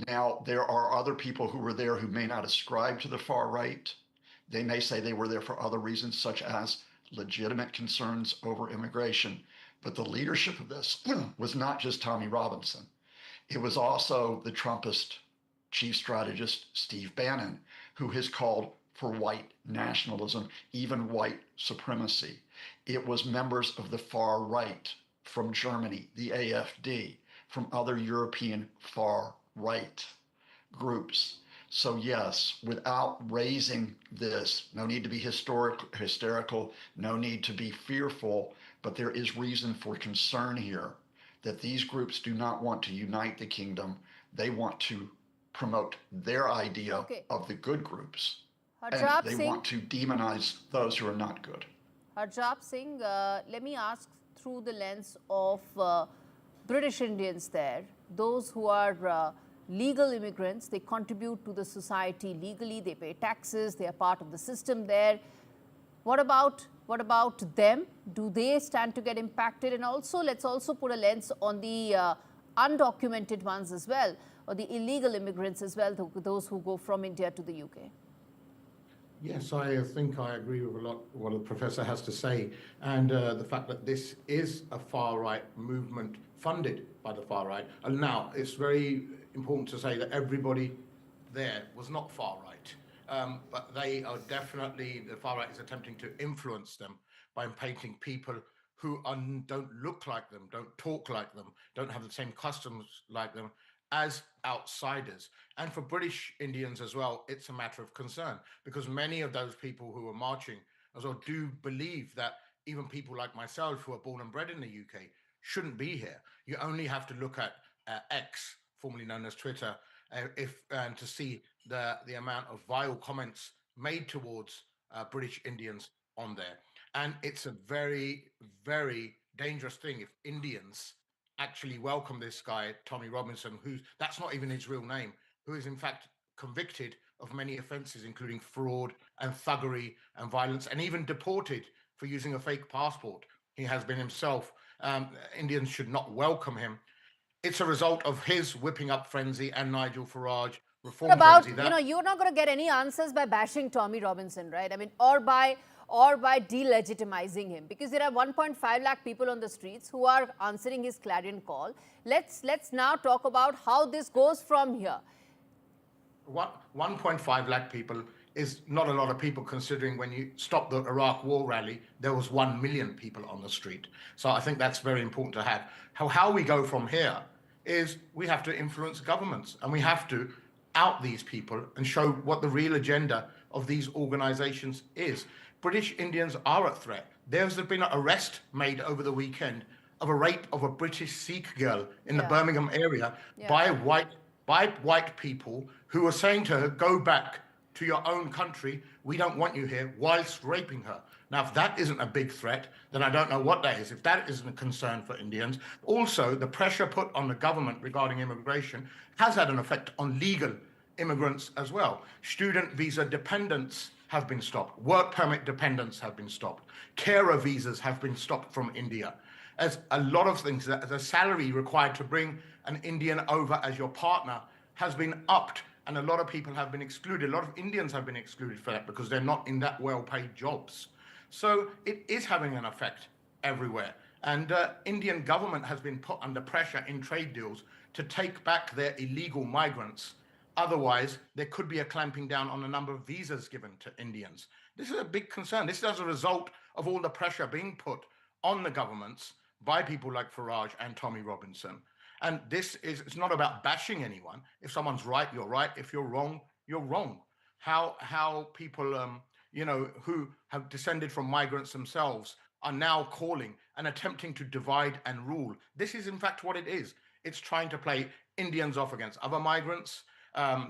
Now, there are other people who were there who may not ascribe to the far right. They may say they were there for other reasons, such as legitimate concerns over immigration. But the leadership of this was not just Tommy Robinson. It was also the Trumpist chief strategist, Steve Bannon, who has called for white nationalism, even white supremacy. It was members of the far right from Germany, the AfD, from other European far right groups. So yes, without raising this, no need to be hysterical, no need to be fearful, but there is reason for concern here that these groups do not want to unite the kingdom. They want to promote their idea of the good groups. And they want to demonize those who are not good. Harjap Singh, let me ask through the lens of British Indians there, those who are legal immigrants. They contribute to the society legally, they pay taxes, they are part of the system there. What about them? Do they stand to get impacted? And also, let's also put a lens on the undocumented ones as well, or the illegal immigrants as well, those who go from India to the UK. Yes, I think I agree with a lot what the professor has to say, and the fact that this is a far-right movement funded by the far-right. And now, it's very important to say that everybody there was not far-right, but they are definitely, the far-right is attempting to influence them by painting people who don't look like them, don't talk like them, don't have the same customs like them, as outsiders. And for British Indians as well, it's a matter of concern, because many of those people who are marching as well do believe that even people like myself who are born and bred in the UK shouldn't be here. You only have to look at X, formerly known as Twitter, to see the amount of vile comments made towards British Indians on there. And it's a very, very dangerous thing if Indians actually welcome this guy, Tommy Robinson, that's not even his real name, who is in fact convicted of many offences, including fraud and thuggery and violence, and even deported for using a fake passport. He has been himself. Indians should not welcome him. It's a result of his whipping up frenzy and Nigel Farage reform frenzy. You're not going to get any answers by bashing Tommy Robinson, right? I mean, or by delegitimizing him, because there are 1.5 lakh people on the streets who are answering his clarion call. Let's now talk about how this goes from here. 1.5 lakh people is not a lot of people, considering when you stop the Iraq war rally, there was 1 million people on the street. So I think that's very important to have. How we go from here is we have to influence governments, and we have to out these people and show what the real agenda of these organizations is. British Indians are a threat. There's been an arrest made over the weekend of a rape of a British Sikh girl in the Birmingham area by white people who were saying to her, go back to your own country, we don't want you here, whilst raping her. Now, if that isn't a big threat, then I don't know what that is, if that isn't a concern for Indians. Also, the pressure put on the government regarding immigration has had an effect on legal immigrants as well. Student visa dependents have been stopped. Work permit dependents have been stopped. Carer visas have been stopped from India. As a lot of things, the salary required to bring an Indian over as your partner has been upped, and a lot of people have been excluded. A lot of Indians have been excluded for that because they're not in that well-paid jobs. So it is having an effect everywhere. And Indian government has been put under pressure in trade deals to take back their illegal migrants. Otherwise, there could be a clamping down on the number of visas given to Indians. This is a big concern. This is as a result of all the pressure being put on the governments by people like Farage and Tommy Robinson. And it's not about bashing anyone. If someone's right, you're right. If you're wrong, you're wrong. How people, who have descended from migrants themselves are now calling and attempting to divide and rule. This is in fact what it is. It's trying to play Indians off against other migrants,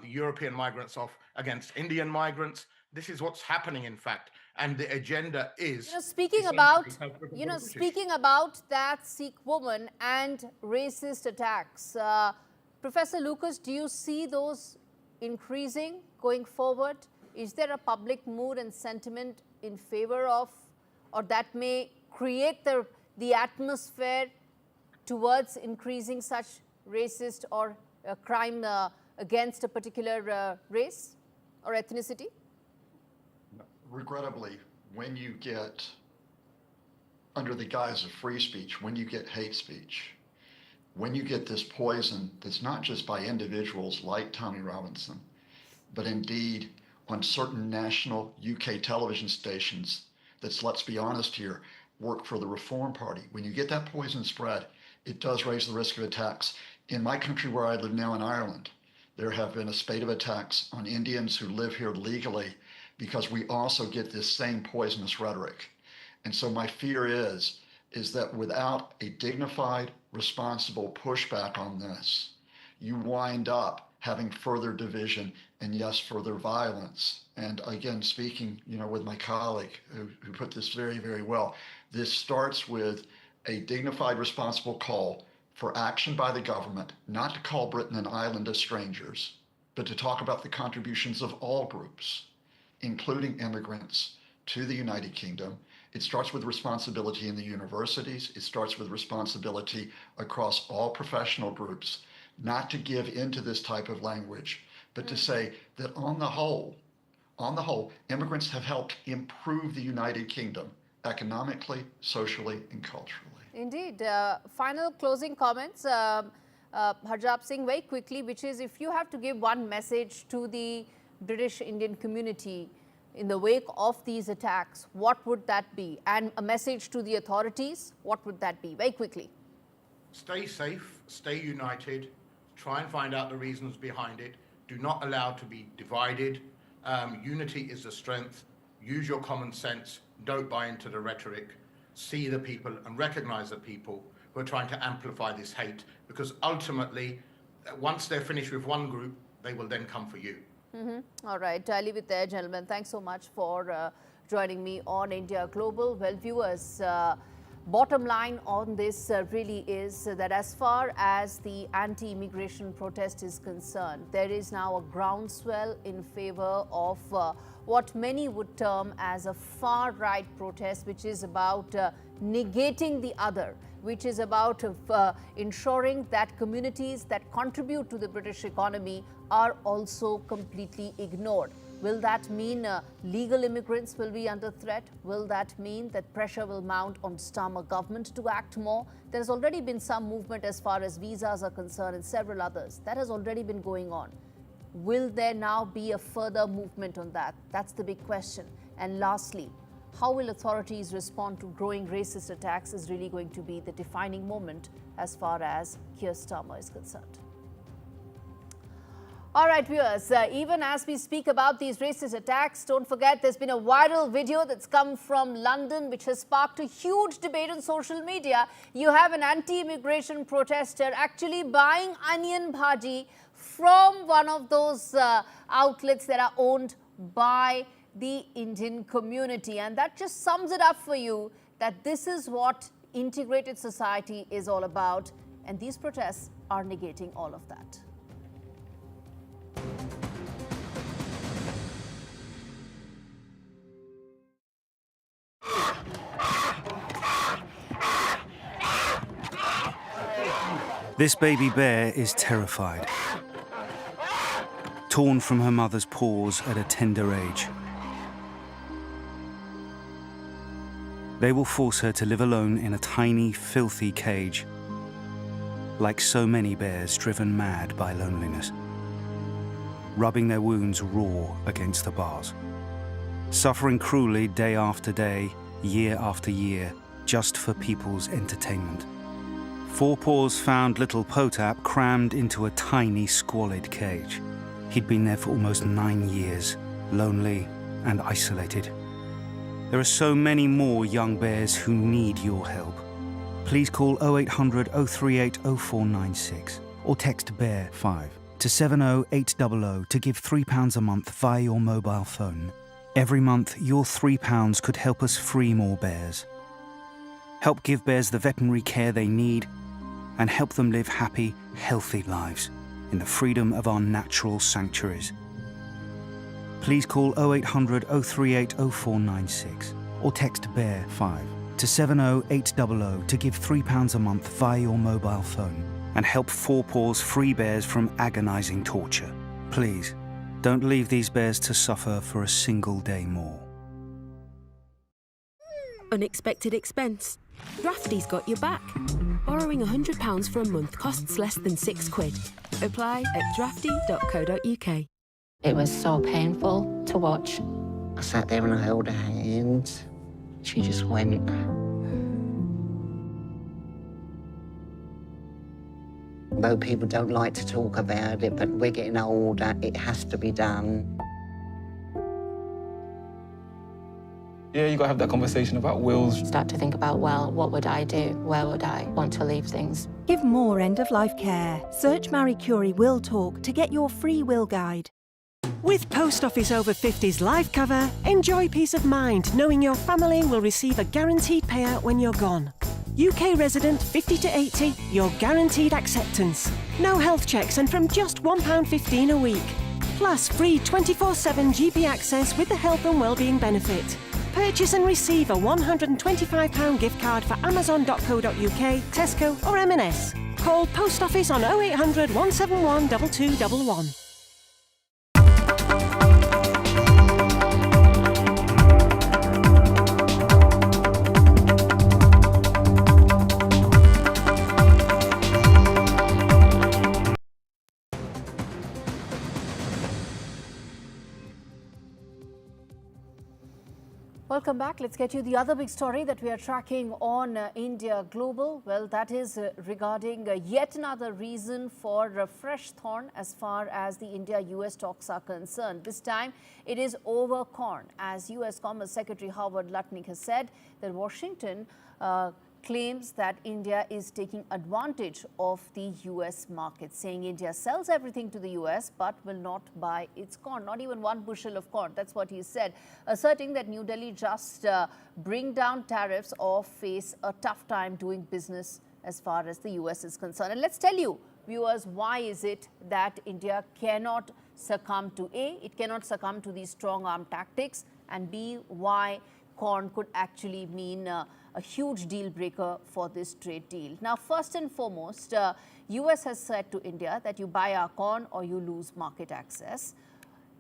European migrants off against Indian migrants. This is what's happening, in fact, and the agenda is. Speaking about that Sikh woman and racist attacks, Professor Lucas, do you see those increasing going forward? Is there a public mood and sentiment in favor of, or that may create the atmosphere towards increasing such racist or crime against a particular race or ethnicity? Regrettably, when you get, under the guise of free speech, when you get hate speech, when you get this poison that's not just by individuals like Tommy Robinson, but indeed on certain national UK television stations that's, let's be honest here, work for the Reform Party. When you get that poison spread, it does raise the risk of attacks. In my country where I live now in Ireland, there have been a spate of attacks on Indians who live here legally because we also get this same poisonous rhetoric. And so my fear is that without a dignified, responsible pushback on this, you wind up having further division and, yes, further violence. And again, speaking, with my colleague who put this very, very well, this starts with a dignified, responsible call for action by the government, not to call Britain an island of strangers, but to talk about the contributions of all groups, including immigrants, to the United Kingdom. It starts with responsibility in the universities. It starts with responsibility across all professional groups, not to give into this type of language, but to say that on the whole, on the whole, immigrants have helped improve the United Kingdom economically, socially, and culturally. Indeed. Final closing comments, Harjap Singh, very quickly, which is if you have to give one message to the British Indian community in the wake of these attacks, what would that be? And a message to the authorities, what would that be? Very quickly. Stay safe, stay united, try and find out the reasons behind it. Do not allow to be divided. Unity is the strength. Use your common sense. Don't buy into the rhetoric. See the people and recognize the people who are trying to amplify this hate, because ultimately, once they're finished with one group, they will then come for you. All right, I'll leave it there, gentlemen. Thanks so much for joining me on India Global. Well, viewers, bottom line on this really is that as far as the anti-immigration protest is concerned, there is now a groundswell in favor of what many would term as a far-right protest, which is about negating the other, which is about ensuring that communities that contribute to the British economy are also completely ignored. Will that mean legal immigrants will be under threat? Will that mean that pressure will mount on Starmer government to act more? There's already been some movement as far as visas are concerned and several others. That has already been going on. Will there now be a further movement on that? That's the big question. And lastly, how will authorities respond to growing racist attacks is really going to be the defining moment as far as Keir Starmer is concerned. All right, viewers, even as we speak about these racist attacks, don't forget there's been a viral video that's come from London which has sparked a huge debate on social media. You have an anti-immigration protester actually buying onion bhaji from one of those outlets that are owned by the Indian community. And that just sums it up for you that this is what integrated society is all about. And these protests are negating all of that. This baby bear is terrified, torn from her mother's paws at a tender age. They will force her to live alone in a tiny, filthy cage, like so many bears driven mad by loneliness, rubbing their wounds raw against the bars, suffering cruelly day after day, year after year, just for people's entertainment. Four Paws found little Potap crammed into a tiny, squalid cage. He'd been there for almost 9 years, lonely and isolated. There are so many more young bears who need your help. Please call 0800 038 0496 or text BEAR5 to 70800 to give £3 a month via your mobile phone. Every month, your £3 could help us free more bears. Help give bears the veterinary care they need and help them live happy, healthy lives in the freedom of our natural sanctuaries. Please call 0800 038 0496 or text BEAR5 to 70800 to give £3 a month via your mobile phone and help Four Paws free bears from agonising torture. Please, don't leave these bears to suffer for a single day more. Unexpected expense. Drafty's got your back. Borrowing £100 for a month costs less than £6. Apply at drafty.co.uk. It was so painful to watch. I sat there and I held her hands. She just went. Although people don't like to talk about it, but we're getting older, it has to be done. Yeah, you got to have that conversation about wills. Start to think about, well, what would I do? Where would I want to leave things? Give more end-of-life care. Search Marie Curie Will Talk to get your free will guide. With Post Office Over 50s life cover, enjoy peace of mind knowing your family will receive a guaranteed payout when you're gone. UK resident 50 to 80, your guaranteed acceptance. No health checks and from just £1.15 a week. Plus free 24/7 GP access with the health and wellbeing benefit. Purchase and receive a £125 gift card for amazon.co.uk, Tesco or M&S. Call Post Office on 0800 171 2211. Welcome back. Let's get you the other big story that we are tracking on India Global. Well, that is regarding yet another reason for a fresh thorn as far as the India-US talks are concerned. This time, it is over corn. As US Commerce Secretary Howard Lutnick has said that Washington claims that India is taking advantage of the US market, saying India sells everything to the US but will not buy its corn, not even one bushel of corn. That's what he said, asserting that New Delhi just bring down tariffs or face a tough time doing business as far as the US is concerned. And let's tell you, viewers, why is it that India cannot succumb to A, it cannot succumb to these strong arm tactics, and B, why corn could actually mean a huge deal breaker for this trade deal. Now, first and foremost, US has said to India that you buy our corn or you lose market access.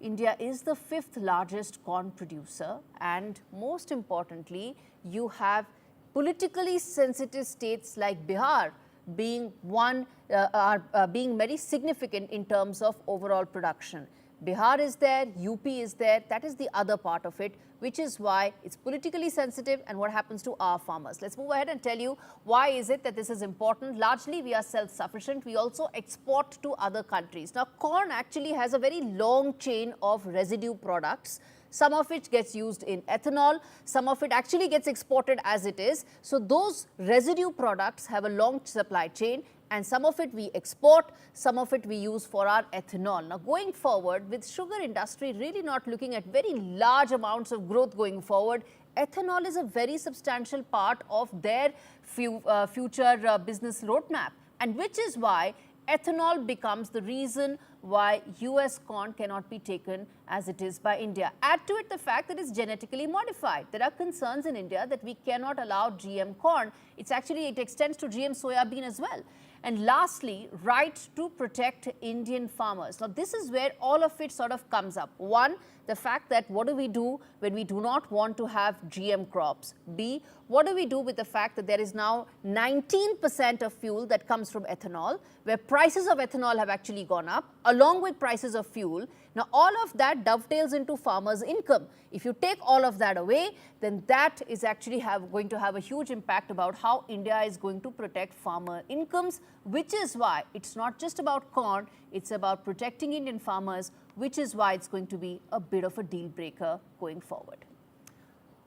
India is the 5th largest corn producer, and most importantly, you have politically sensitive states like Bihar being being very significant in terms of overall production. Bihar is there, UP is there, that is the other part of it, which is why it's politically sensitive and what happens to our farmers. Let's move ahead and tell you why is it that this is important. Largely, we are self-sufficient. We also export to other countries. Now, corn actually has a very long chain of residue products. Some of it gets used in ethanol, some of it actually gets exported as it is. So those residue products have a long supply chain, and some of it we export, some of it we use for our ethanol. Now, going forward, with sugar industry really not looking at very large amounts of growth going forward, ethanol is a very substantial part of their future business roadmap, and which is why ethanol becomes the reason why US corn cannot be taken as it is by India. Add to it the fact that it's genetically modified. There are concerns in India that we cannot allow GM corn. It extends to GM soya bean as well. And lastly, right to protect Indian farmers. Now, this is where all of it sort of comes up. One, the fact that what do we do when we do not want to have GM crops? B, what do we do with the fact that there is now 19% of fuel that comes from ethanol, where prices of ethanol have actually gone up, along with prices of fuel. Now, all of that dovetails into farmers' income. If you take all of that away, then that is actually going to have a huge impact about how India is going to protect farmer incomes, which is why it's not just about corn, it's about protecting Indian farmers, which is why it's going to be a bit of a deal breaker going forward.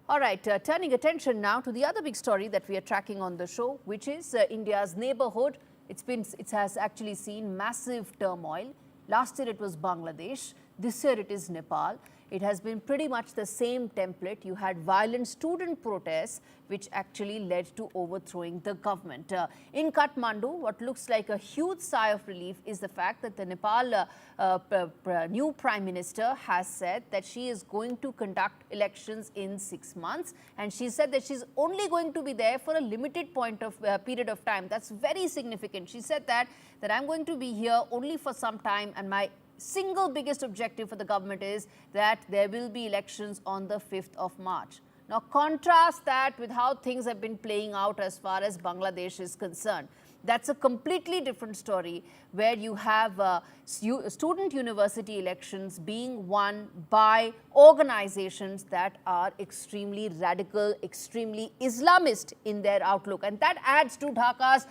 All right, turning attention now to the other big story that we are tracking on the show, which is India's neighborhood. It has actually seen massive turmoil. Last year it was Bangladesh. This year it is Nepal. It has been pretty much the same template. You had violent student protests, which actually led to overthrowing the government. In Kathmandu, what looks like a huge sigh of relief is the fact that the Nepal new Prime Minister has said that she is going to conduct elections in 6 months. And she said that she's only going to be there for a limited period of time. That's very significant. She said that I'm going to be here only for some time, and my single biggest objective for the government is that there will be elections on the 5th of March. Now, contrast that with how things have been playing out as far as Bangladesh is concerned. That's a completely different story, where you have student university elections being won by organizations that are extremely radical, extremely Islamist in their outlook. And that adds to Dhaka's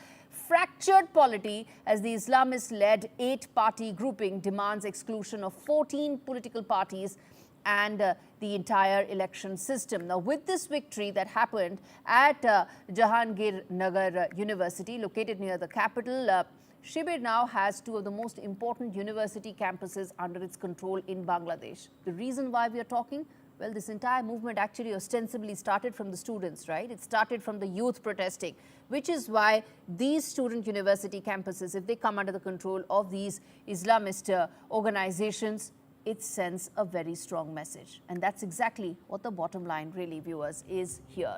fractured polity, as the Islamist-led 8-party grouping demands exclusion of 14 political parties and the entire election system. Now, with this victory that happened at Jahangir University, located near the capital, Shibir now has 2 of the most important university campuses under its control in Bangladesh. The reason why we are talking? Well, this entire movement actually ostensibly started from the students, right? It started from the youth protesting, which is why these student university campuses, if they come under the control of these Islamist organizations, it sends a very strong message. And that's exactly what the bottom line really, viewers, is here.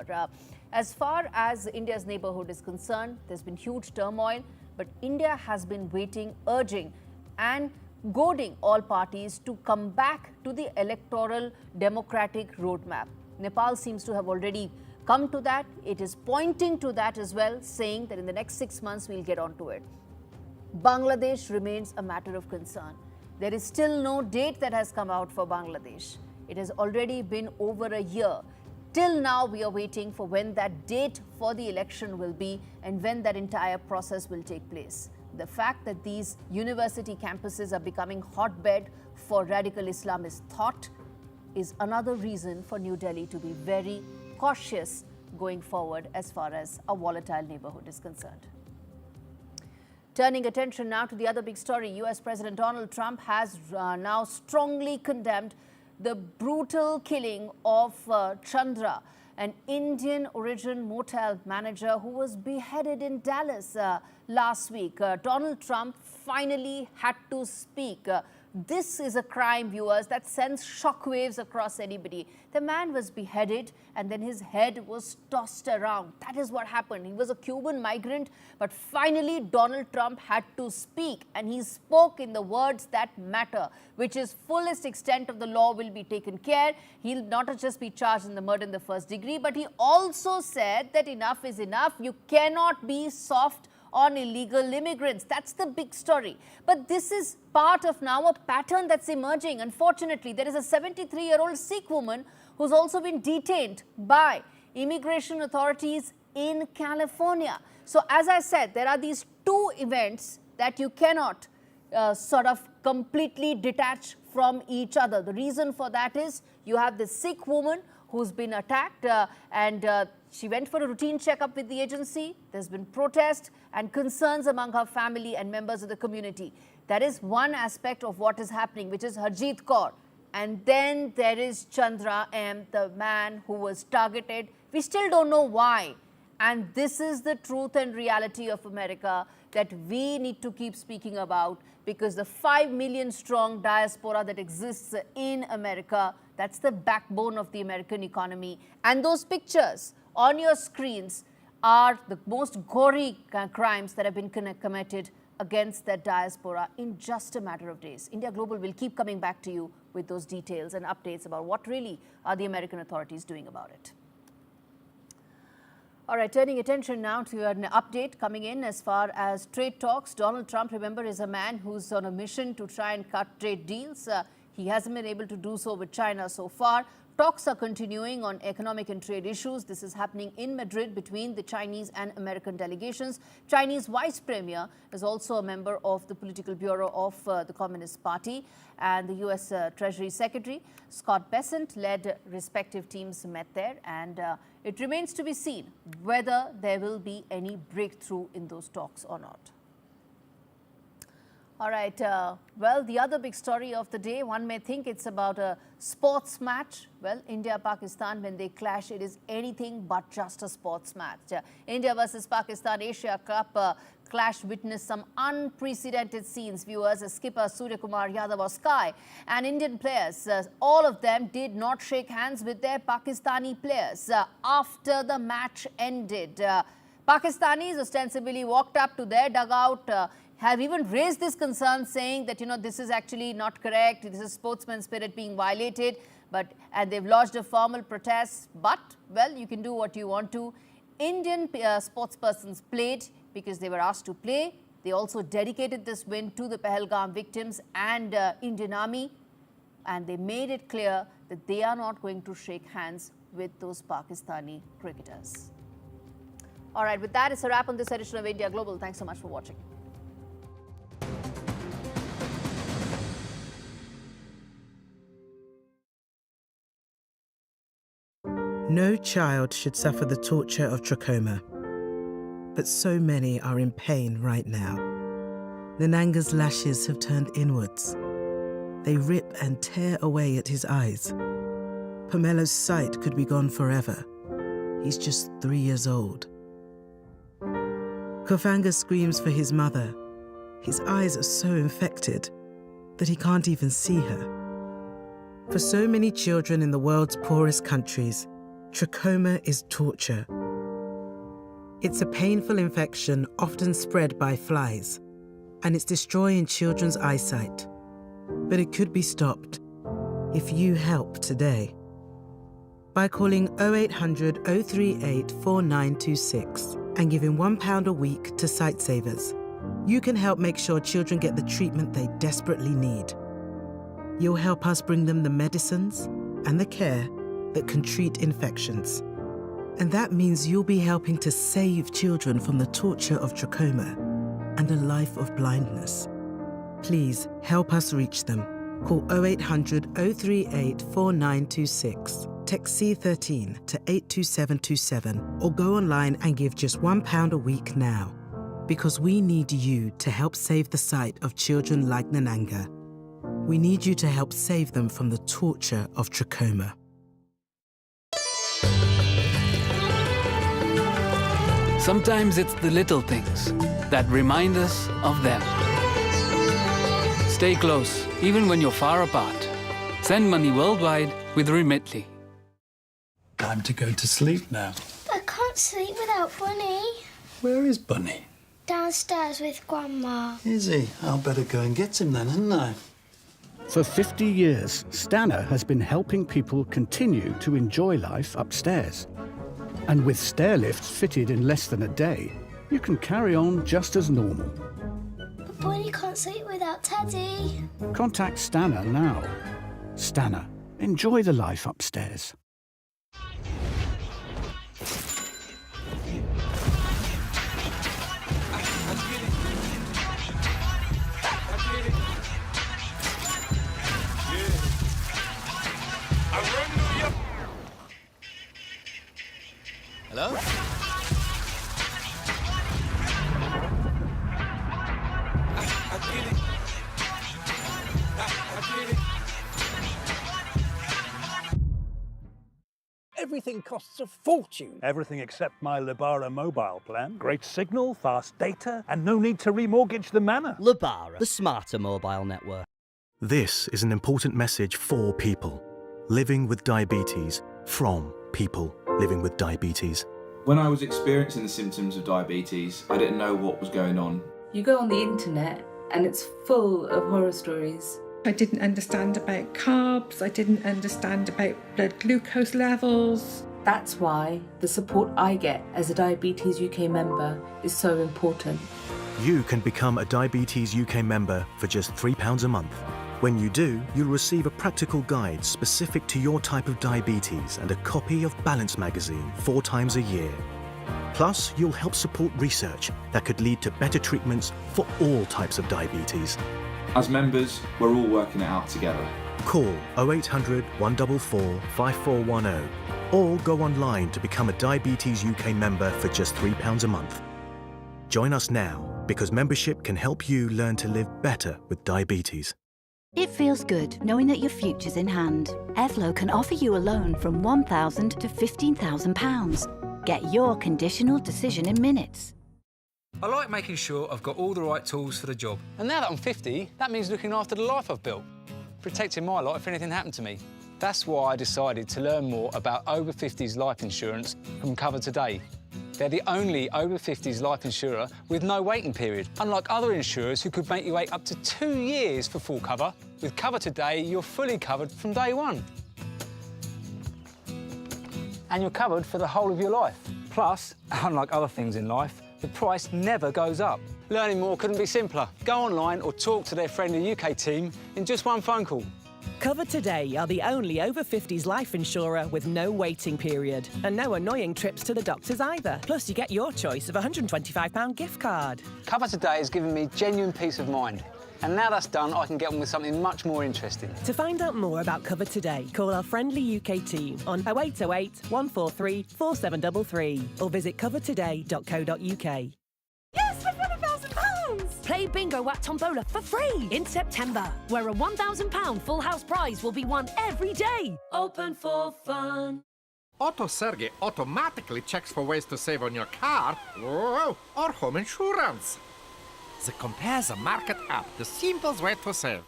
As far as India's neighborhood is concerned, there's been huge turmoil, but India has been waiting, urging, and goading all parties to come back to the electoral democratic roadmap. Nepal seems to have already come to that. It is pointing to that as well, saying that in the next 6 months we'll get onto it. Bangladesh remains a matter of concern. There is still no date that has come out for Bangladesh. It has already been over a year. till now we are waiting for when that date for the election will be and when that entire process will take place. The fact that these university campuses are becoming hotbed for radical Islamist thought is another reason for New Delhi to be very cautious going forward as far as a volatile neighborhood is concerned. Turning attention now to the other big story, US President Donald Trump has now strongly condemned the brutal killing of Chandra, an Indian origin motel manager who was beheaded in Dallas last week. Donald Trump finally had to speak. This is a crime, viewers, that sends shockwaves across anybody. The man was beheaded and then his head was tossed around. That is what happened. He was a Cuban migrant, but finally Donald Trump had to speak, and he spoke in the words that matter, which is fullest extent of the law will be taken care. He'll not just be charged in the murder in the first degree, but he also said that enough is enough. You cannot be soft on illegal immigrants. That's the big story. But this is part of now a pattern that's emerging. Unfortunately, there is a 73-year-old Sikh woman who's also been detained by immigration authorities in California. So as I said, there are these two events that you cannot sort of completely detach from each other. The reason for that is you have the Sikh woman who's been attacked and she went for a routine checkup with the agency. There's been protest and concerns among her family and members of the community. That is one aspect of what is happening, which is Harjeet Kaur. And then there is Chandra M., the man who was targeted. We still don't know why. And this is the truth and reality of America that we need to keep speaking about, because the 5 million strong diaspora that exists in America, that's the backbone of the American economy. And those pictures on your screens are the most gory crimes that have been committed against that diaspora in just a matter of days. India Global will keep coming back to you with those details and updates about what really are the American authorities doing about it. All right, turning attention now to an update coming in as far as trade talks. Donald Trump, remember, is a man who's on a mission to try and cut trade deals. He hasn't been able to do so with China so far. Talks are continuing on economic and trade issues. This is happening in Madrid between the Chinese and American delegations. Chinese Vice Premier is also a member of the Political Bureau of the Communist Party, and the U.S. Treasury Secretary Scott Bessent led respective teams met there, and it remains to be seen whether there will be any breakthrough in those talks or not. All right, well, the other big story of the day, one may think it's about a sports match. Well, India-Pakistan, when they clash, it is anything but just a sports match. India versus Pakistan Asia Cup clash witnessed some unprecedented scenes, viewers, as skipper Surya Kumar Yadav of Sky and Indian players, all of them did not shake hands with their Pakistani players after the match ended. Pakistanis ostensibly walked up to their dugout, have even raised this concern, saying that, this is actually not correct, this is sportsman spirit being violated, and they've lodged a formal protest. But, well, you can do what you want to. Indian sportspersons played because they were asked to play. They also dedicated this win to the Pahalgam victims and Indian Army, and they made it clear that they are not going to shake hands with those Pakistani cricketers. All right, with that, it's a wrap on this edition of India Global. Thanks so much for watching. No child should suffer the torture of trachoma, but so many are in pain right now. Nananga's lashes have turned inwards. They rip and tear away at his eyes. Pamelo's sight could be gone forever. He's just 3 years old. Kofanga screams for his mother. His eyes are so infected that he can't even see her. For so many children in the world's poorest countries, trachoma is torture. It's a painful infection often spread by flies, and it's destroying children's eyesight. But it could be stopped if you help today. By calling 0800 038 4926 and giving £1 a week to Sightsavers, you can help make sure children get the treatment they desperately need. You'll help us bring them the medicines and the care that can treat infections. And that means you'll be helping to save children from the torture of trachoma and a life of blindness. Please help us reach them. Call 0800 038 4926. Text C13 to 82727 or go online and give just £1 a week now. Because we need you to help save the sight of children like Nananga. We need you to help save them from the torture of trachoma. Sometimes it's the little things that remind us of them. Stay close, even when you're far apart. Send money worldwide with Remitly. Time to go to sleep now. I can't sleep without Bunny. Where is Bunny? Downstairs with Grandma. Is he? I'll better go and get him then, hadn't I? For 50 years, Stana has been helping people continue to enjoy life upstairs. And with stair lifts fitted in less than a day, you can carry on just as normal. But Bunny can't sleep without Teddy. Contact Stana now. Stana, enjoy the life upstairs. Hello? Everything costs a fortune. Everything except my Lebara mobile plan. Great signal, fast data, and no need to remortgage the manor. Lebara, the smarter mobile network. This is an important message for people living with diabetes from people living with diabetes. When I was experiencing the symptoms of diabetes, I didn't know what was going on. You go on the internet and it's full of horror stories. I didn't understand about carbs, I didn't understand about blood glucose levels. That's why the support I get as a Diabetes UK member is so important. You can become a Diabetes UK member for just £3 a month. When you do, you'll receive a practical guide specific to your type of diabetes and a copy of Balance magazine 4 times a year. Plus, you'll help support research that could lead to better treatments for all types of diabetes. As members, we're all working it out together. Call 0800 144 5410 or go online to become a Diabetes UK member for just £3 a month. Join us now because membership can help you learn to live better with diabetes. It feels good knowing that your future's in hand. Evlo can offer you a loan from £1,000 to £15,000. Get your conditional decision in minutes. I like making sure I've got all the right tools for the job. And now that I'm 50, that means looking after the life I've built, protecting my lot if anything happened to me. That's why I decided to learn more about over 50s life insurance from Cover Today. They're the only over 50s life insurer with no waiting period, unlike other insurers who could make you wait up to 2 years for full cover. With Cover Today, you're fully covered from day one. And you're covered for the whole of your life. Plus, unlike other things in life, the price never goes up. Learning more couldn't be simpler. Go online or talk to their friendly UK team in just one phone call. Cover Today are the only over 50s life insurer with no waiting period and no annoying trips to the doctors either. Plus, you get your choice of a £125 gift card. Cover Today has given me genuine peace of mind. And now that's done, I can get on with something much more interesting. To find out more about Cover Today, call our friendly UK team on 0808 143 4733 or visit covertoday.co.uk. Yes, I've won £1,000! Play Bingo at Tombola for free in September, where a £1,000 full house prize will be won every day. Open for fun. Auto Sergey automatically checks for ways to save on your car or home insurance. They compare the market up, the simplest way to save.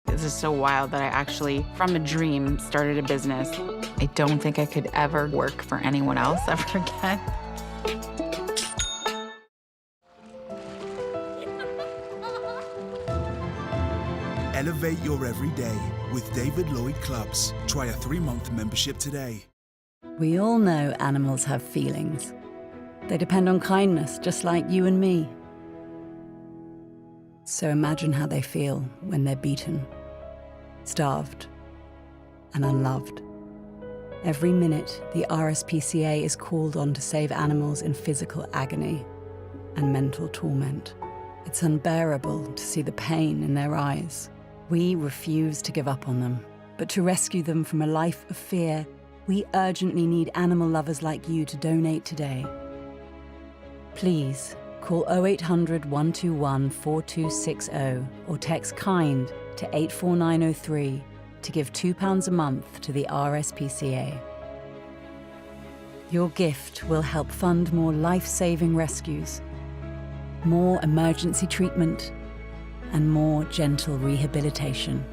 This is so wild that I actually, from a dream, started a business. I don't think I could ever work for anyone else ever again. Elevate your everyday with David Lloyd Clubs. Try a 3-month membership today. We all know animals have feelings. They depend on kindness, just like you and me. So imagine how they feel when they're beaten, starved, and unloved. Every minute, the RSPCA is called on to save animals in physical agony and mental torment. It's unbearable to see the pain in their eyes. We refuse to give up on them, but to rescue them from a life of fear, we urgently need animal lovers like you to donate today. Please call 0800 121 4260 or text KIND to 84903 to give £2 a month to the RSPCA. Your gift will help fund more life-saving rescues, more emergency treatment, and more gentle rehabilitation.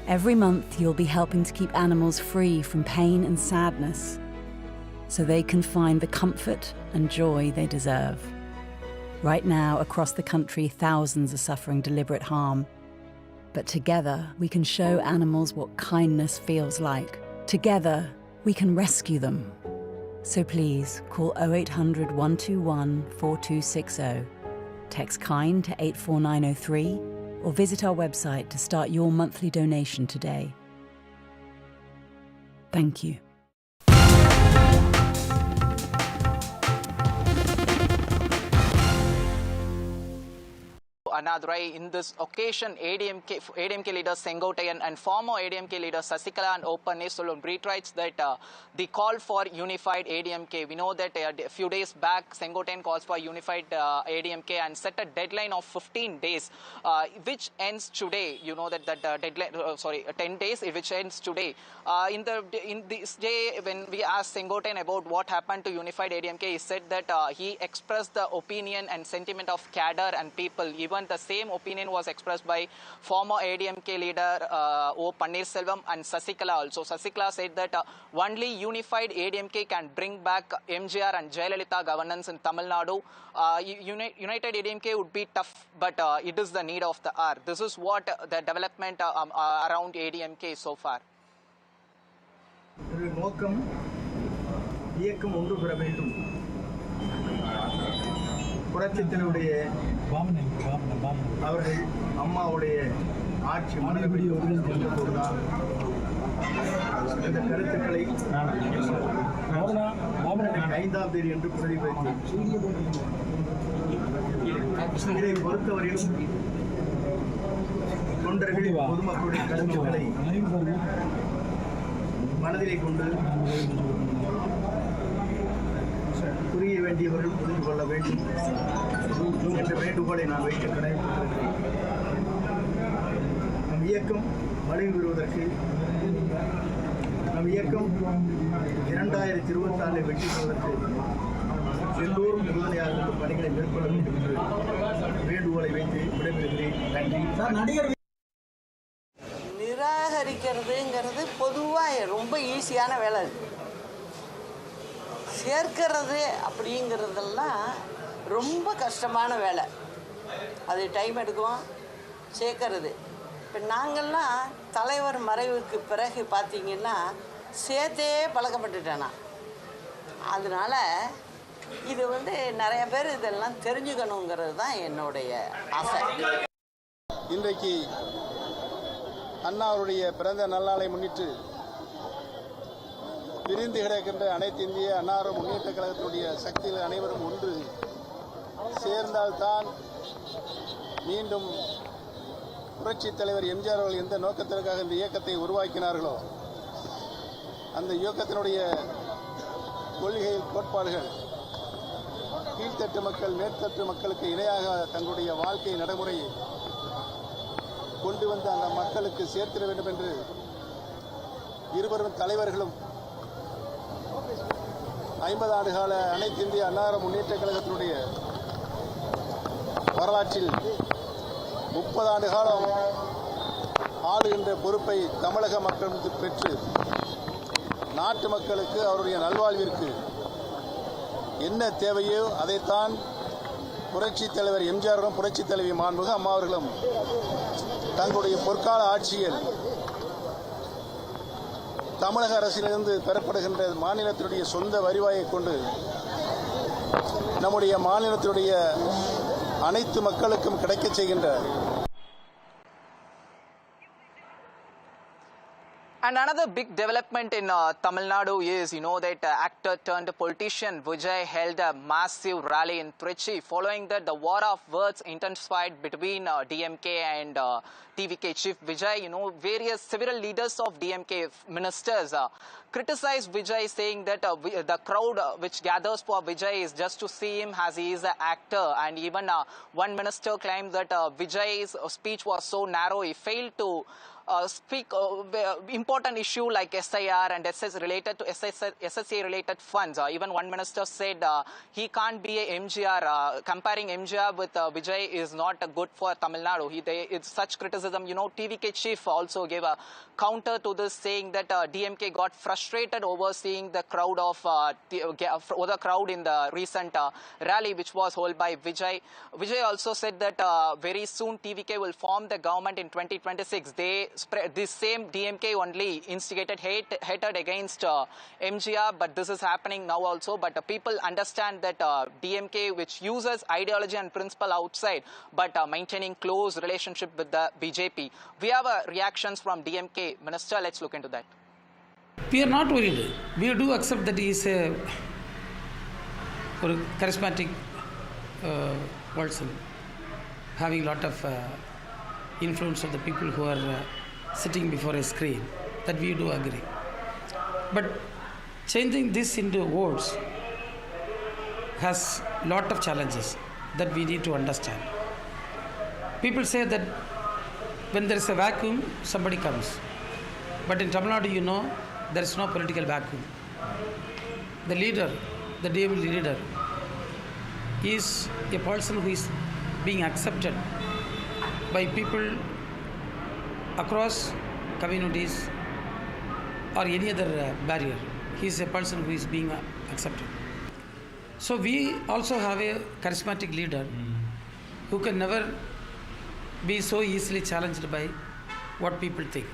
Every month, you'll be helping to keep animals free from pain and sadness, so they can find the comfort and joy they deserve. Right now, across the country, thousands are suffering deliberate harm. But together, we can show animals what kindness feels like. Together, we can rescue them. So please, call 0800 121 4260, text KIND to 84903, or visit our website to start your monthly donation today. Thank you. Another in this occasion, ADMK leader Sengotayan and former ADMK leader Sasikala and Open Nesolum reiterates that the call for unified ADMK. We know that a few days back, Sengotayan calls for unified ADMK and set a deadline of 15 days, which ends today. You know that deadline, 10 days, which ends today. In this day, when we asked Sengotayan about what happened to unified ADMK, he said that he expressed the opinion and sentiment of cadre and people. Even the same opinion was expressed by former ADMK leader O. Pannirselvam and Sasikala also. Sasikala said that only unified ADMK can bring back MGR and Jayalalitha governance in Tamil Nadu. United ADMK would be tough, but it is the need of the hour. This is what the development around ADMK so far. நோக்கம் இயக்கம் ஒன்று பெற வேண்டும். புரட்சித்தினுடைய அவர்கள் அம்மாவுடைய ஆட்சி மனதில் இந்த கருத்துக்களை 5ஆம் தேதி என்று பிரதிபலித்தேன். இதை பொறுத்தவரையிலும் தொண்டர்கள் பொதுமக்களுடைய கருத்துக்களை மனதிலே கொண்டு புரிய வேண்டியவர்கள் புரிந்து கொள்ள வேண்டும் என்ற வேண்டுகோளை நான் வைக்க கடைபிடித்திருக்கிறேன். நம் இயக்கம் வலிமை பெறுவதற்கு நம் இயக்கம் 2024 வெற்றி பெறுவதற்கு எல்லோரும் உறுதுணையாக பணிகளை மேற்கொள்ள வேண்டும் என்று வேண்டுகோளை வைத்து விடைபெறுகிறேன். நன்றி. நிராகரிக்கிறதுங்கிறது பொதுவாக ரொம்ப ஈஸியான வேலை. சேர்க்கிறது அப்படிங்கிறதெல்லாம் ரொம்ப கஷ்டமான வேலை. அது டைம் எடுக்கும் சேர்க்கறது. இப்போ நாங்கள்லாம் தலைவர் மறைவுக்கு பிறகு பார்த்திங்கன்னா சேர்த்தே பழக்கப்பட்டுட்டேன் நான். அதனால் இது நிறைய பேர் இதெல்லாம் தெரிஞ்சுக்கணுங்கிறது தான் என்னுடைய ஆசை. இன்றைக்கு அண்ணா அவருடைய பிறந்த நல்நாளை முன்னிட்டு பிரிந்து கிடக்கின்ற அனைத்து இந்திய அன்னார முன்னேற்ற கழகத்தினுடைய சக்தியில் அனைவரும் ஒன்று சேர்ந்தால்தான் மீண்டும் புரட்சித் தலைவர் எம்ஜிஆர் அவர்கள் எந்த நோக்கத்திற்காக இந்த இயக்கத்தை உருவாக்கினார்களோ அந்த இயக்கத்தினுடைய கொள்கை கோட்பாடுகள் கீழ்த்தட்டு மக்கள் மேற்தட்டு மக்களுக்கு இணையாக தங்களுடைய வாழ்க்கை நடைமுறையை கொண்டு வந்து அந்த மக்களுக்கு சேர்த்திட வேண்டும் என்று இருவரும் தலைவர்களும் 50 ஆண்டு கால அனைத்து இந்திய அன்னார முன்னேற்ற கழகத்தினுடைய வரலாற்றில் 30 ஆண்டு காலம் ஆளுகின்ற பொறுப்பை தமிழக மக்கள் பெற்று நாட்டு மக்களுக்கு அவருடைய நல்வாழ்விற்கு என்ன தேவையோ அதைத்தான் புரட்சித் தலைவர் எம்ஜிஆரும் புரட்சித் தலைவி மாண்புமிகு அம்மா அவர்களும் தங்களுடைய பொற்கால ஆட்சியில் தமிழக அரசிலிருந்து பெறப்படுகின்ற மாநிலத்தினுடைய சொந்த வருவாயை கொண்டு நம்முடைய மாநிலத்தினுடைய அனைத்து மக்களுக்கும் கிடைக்கச் செய்கின்ற And another big development in Tamil Nadu is, that actor turned politician Vijay held a massive rally in Trichy. Following that, the war of words intensified between DMK and TVK chief Vijay. Several leaders of DMK ministers criticized Vijay, saying that the crowd which gathers for Vijay is just to see him as he is an actor. And even one minister claimed that Vijay's speech was so narrow, he failed to speak important issue like SIR and SS related to SSA related funds. Even one minister said he can't be a MGR. Comparing MGR with Vijay is not good for Tamil Nadu. It's such criticism. TVK chief also gave a counter to this, saying that DMK got frustrated over seeing the crowd in the recent rally which was held by Vijay. Vijay also said that very soon TVK will form the government in 2026. This same DMK only instigated hatred against MGR, but this is happening now also. But people understand that DMK, which uses ideology and principle outside, but maintaining close relationship with the BJP. We have reactions from DMK minister. Let's look into that. We are not worried. We do accept that he is a charismatic person, having a lot of influence of the people who are sitting before a screen. That we do agree. But changing this into words has a lot of challenges that we need to understand. People say that when there is a vacuum, somebody comes. But in Tamil Nadu, there is no political vacuum. The leader, the DMK leader, is a person who is being accepted by people across communities or any other barrier. He is a person who is being accepted. So we also have a charismatic leader who can never be so easily challenged by what people think.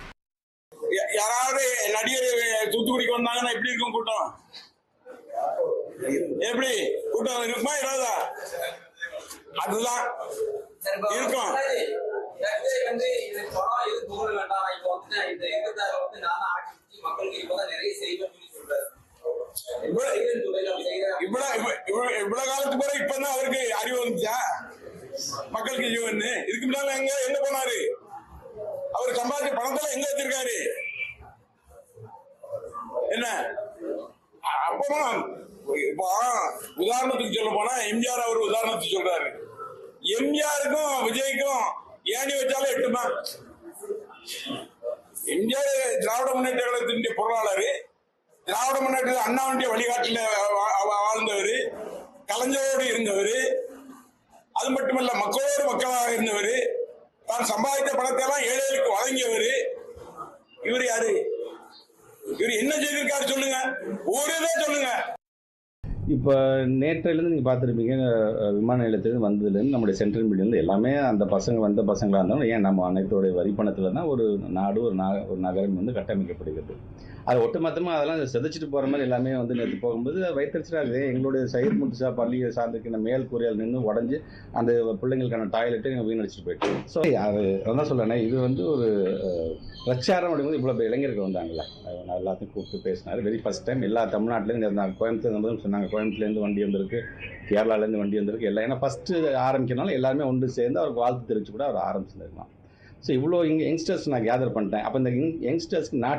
யாராவது நடிகர் தூத்துக்குடிக்கு வந்தாங்கன்னா எப்படி இருக்கும் கூட்டம்? எப்படி கூட்டம் இருக்குமா இராதா? அதுதான் இருக்கும். இவ்வளவு காலத்துக்கு பிறகு இப்பதான் அவருக்கு அறிவு வந்துச்சா? மக்களுக்கு ஜீவன் இதுக்கு முன்னால எங்க போனாரு? அவர் சம்பாதிச்ச பணத்துல எங்க வச்சிருக்காரு? என்ன அப்பமா இப்போ உதாரணத்துக்கு சொல்ல போனா எம்ஜிஆர் அவர் உதாரணத்துக்கு சொல்றாரு. எம்ஜிஆருக்கும் விஜய்க்கும் ஏணி வச்சாலும் எட்டுமா? எம்ஜிஆர் திராவிட முன்னேற்ற கழகத்தினுடைய பொருளாளர், திராவிட முன்னேற்ற அண்ணாவுடைய வழிகாட்டில வாழ்ந்தவர், கலைஞரோடு இருந்தவர், அது மட்டுமல்ல மக்களோடு மக்களாக இருந்தவர், தான் சம்பாதித்த பணத்தை எல்லாம் ஏழைகளுக்கு வழங்கியவர். இவர் யாரு? இவர் என்ன செய்திருக்காரு சொல்லுங்க, ஒரு இதை சொல்லுங்க. இப்போ நேற்றிலேருந்து நீங்கள் பார்த்துருப்பீங்க, விமான நிலையத்திலேருந்து வந்ததுலேருந்து நம்முடைய சென்ட்ரல் மீடியிலேருந்து எல்லாமே அந்த வந்த பசங்களாக இருந்தாலும் ஏன் நம்ம அனைத்தோடைய வரிப்பணத்தில் தான் ஒரு நாடு ஒரு நகரம் கட்டமைக்கப்படுகிறது. அது ஒட்டுமொத்தமாக அதெல்லாம் செதைச்சிட்டு போகிற மாதிரி எல்லாமே நேற்று போகும்போது வைத்தறிச்சிடாது. எங்களுடைய சைடு முட்டுசா பள்ளியை சார்ந்திருக்கிற மேல் கூரையால் நின்று உடஞ்சி அந்த பிள்ளைங்களுக்கான டாய்லெட்டு எங்கள் வீணடிச்சிட்டு போயிட்டு. ஸோ அது அதான் சொல்கிறேன், இது ஒரு பிரச்சாரம் அப்படிங்கும்போது இவ்வளோ இளைஞர்கள் வந்தாங்களே, நான் எல்லாத்தையும் கூப்பிட்டு பேசினார். வெரி ஃபஸ்ட் டைம் எல்லா தமிழ்நாட்டிலேருந்து இருந்தாங்க. கோயம்புத்தூர் சொன்னாங்க, கோயம்புத்தூர்லேருந்து வண்டி வந்திருக்கு, கேரளாலேருந்து வண்டி வந்திருக்கு, எல்லாம். ஏன்னா ஃபஸ்ட்டு ஆரம்பிக்கிறனால எல்லாருமே ஒன்று சேர்ந்து அவருக்கு வாழ்த்து தெரிவித்து கூட அவர் ஆரம்பிச்சிருக்கலாம். ஸோ இவ்வளோ யங்ஸ்டர்ஸ் நான் கேதர் பண்ணிட்டேன். அப்போ இந்த யங்ஸ்டர்ஸ்க்கு நான்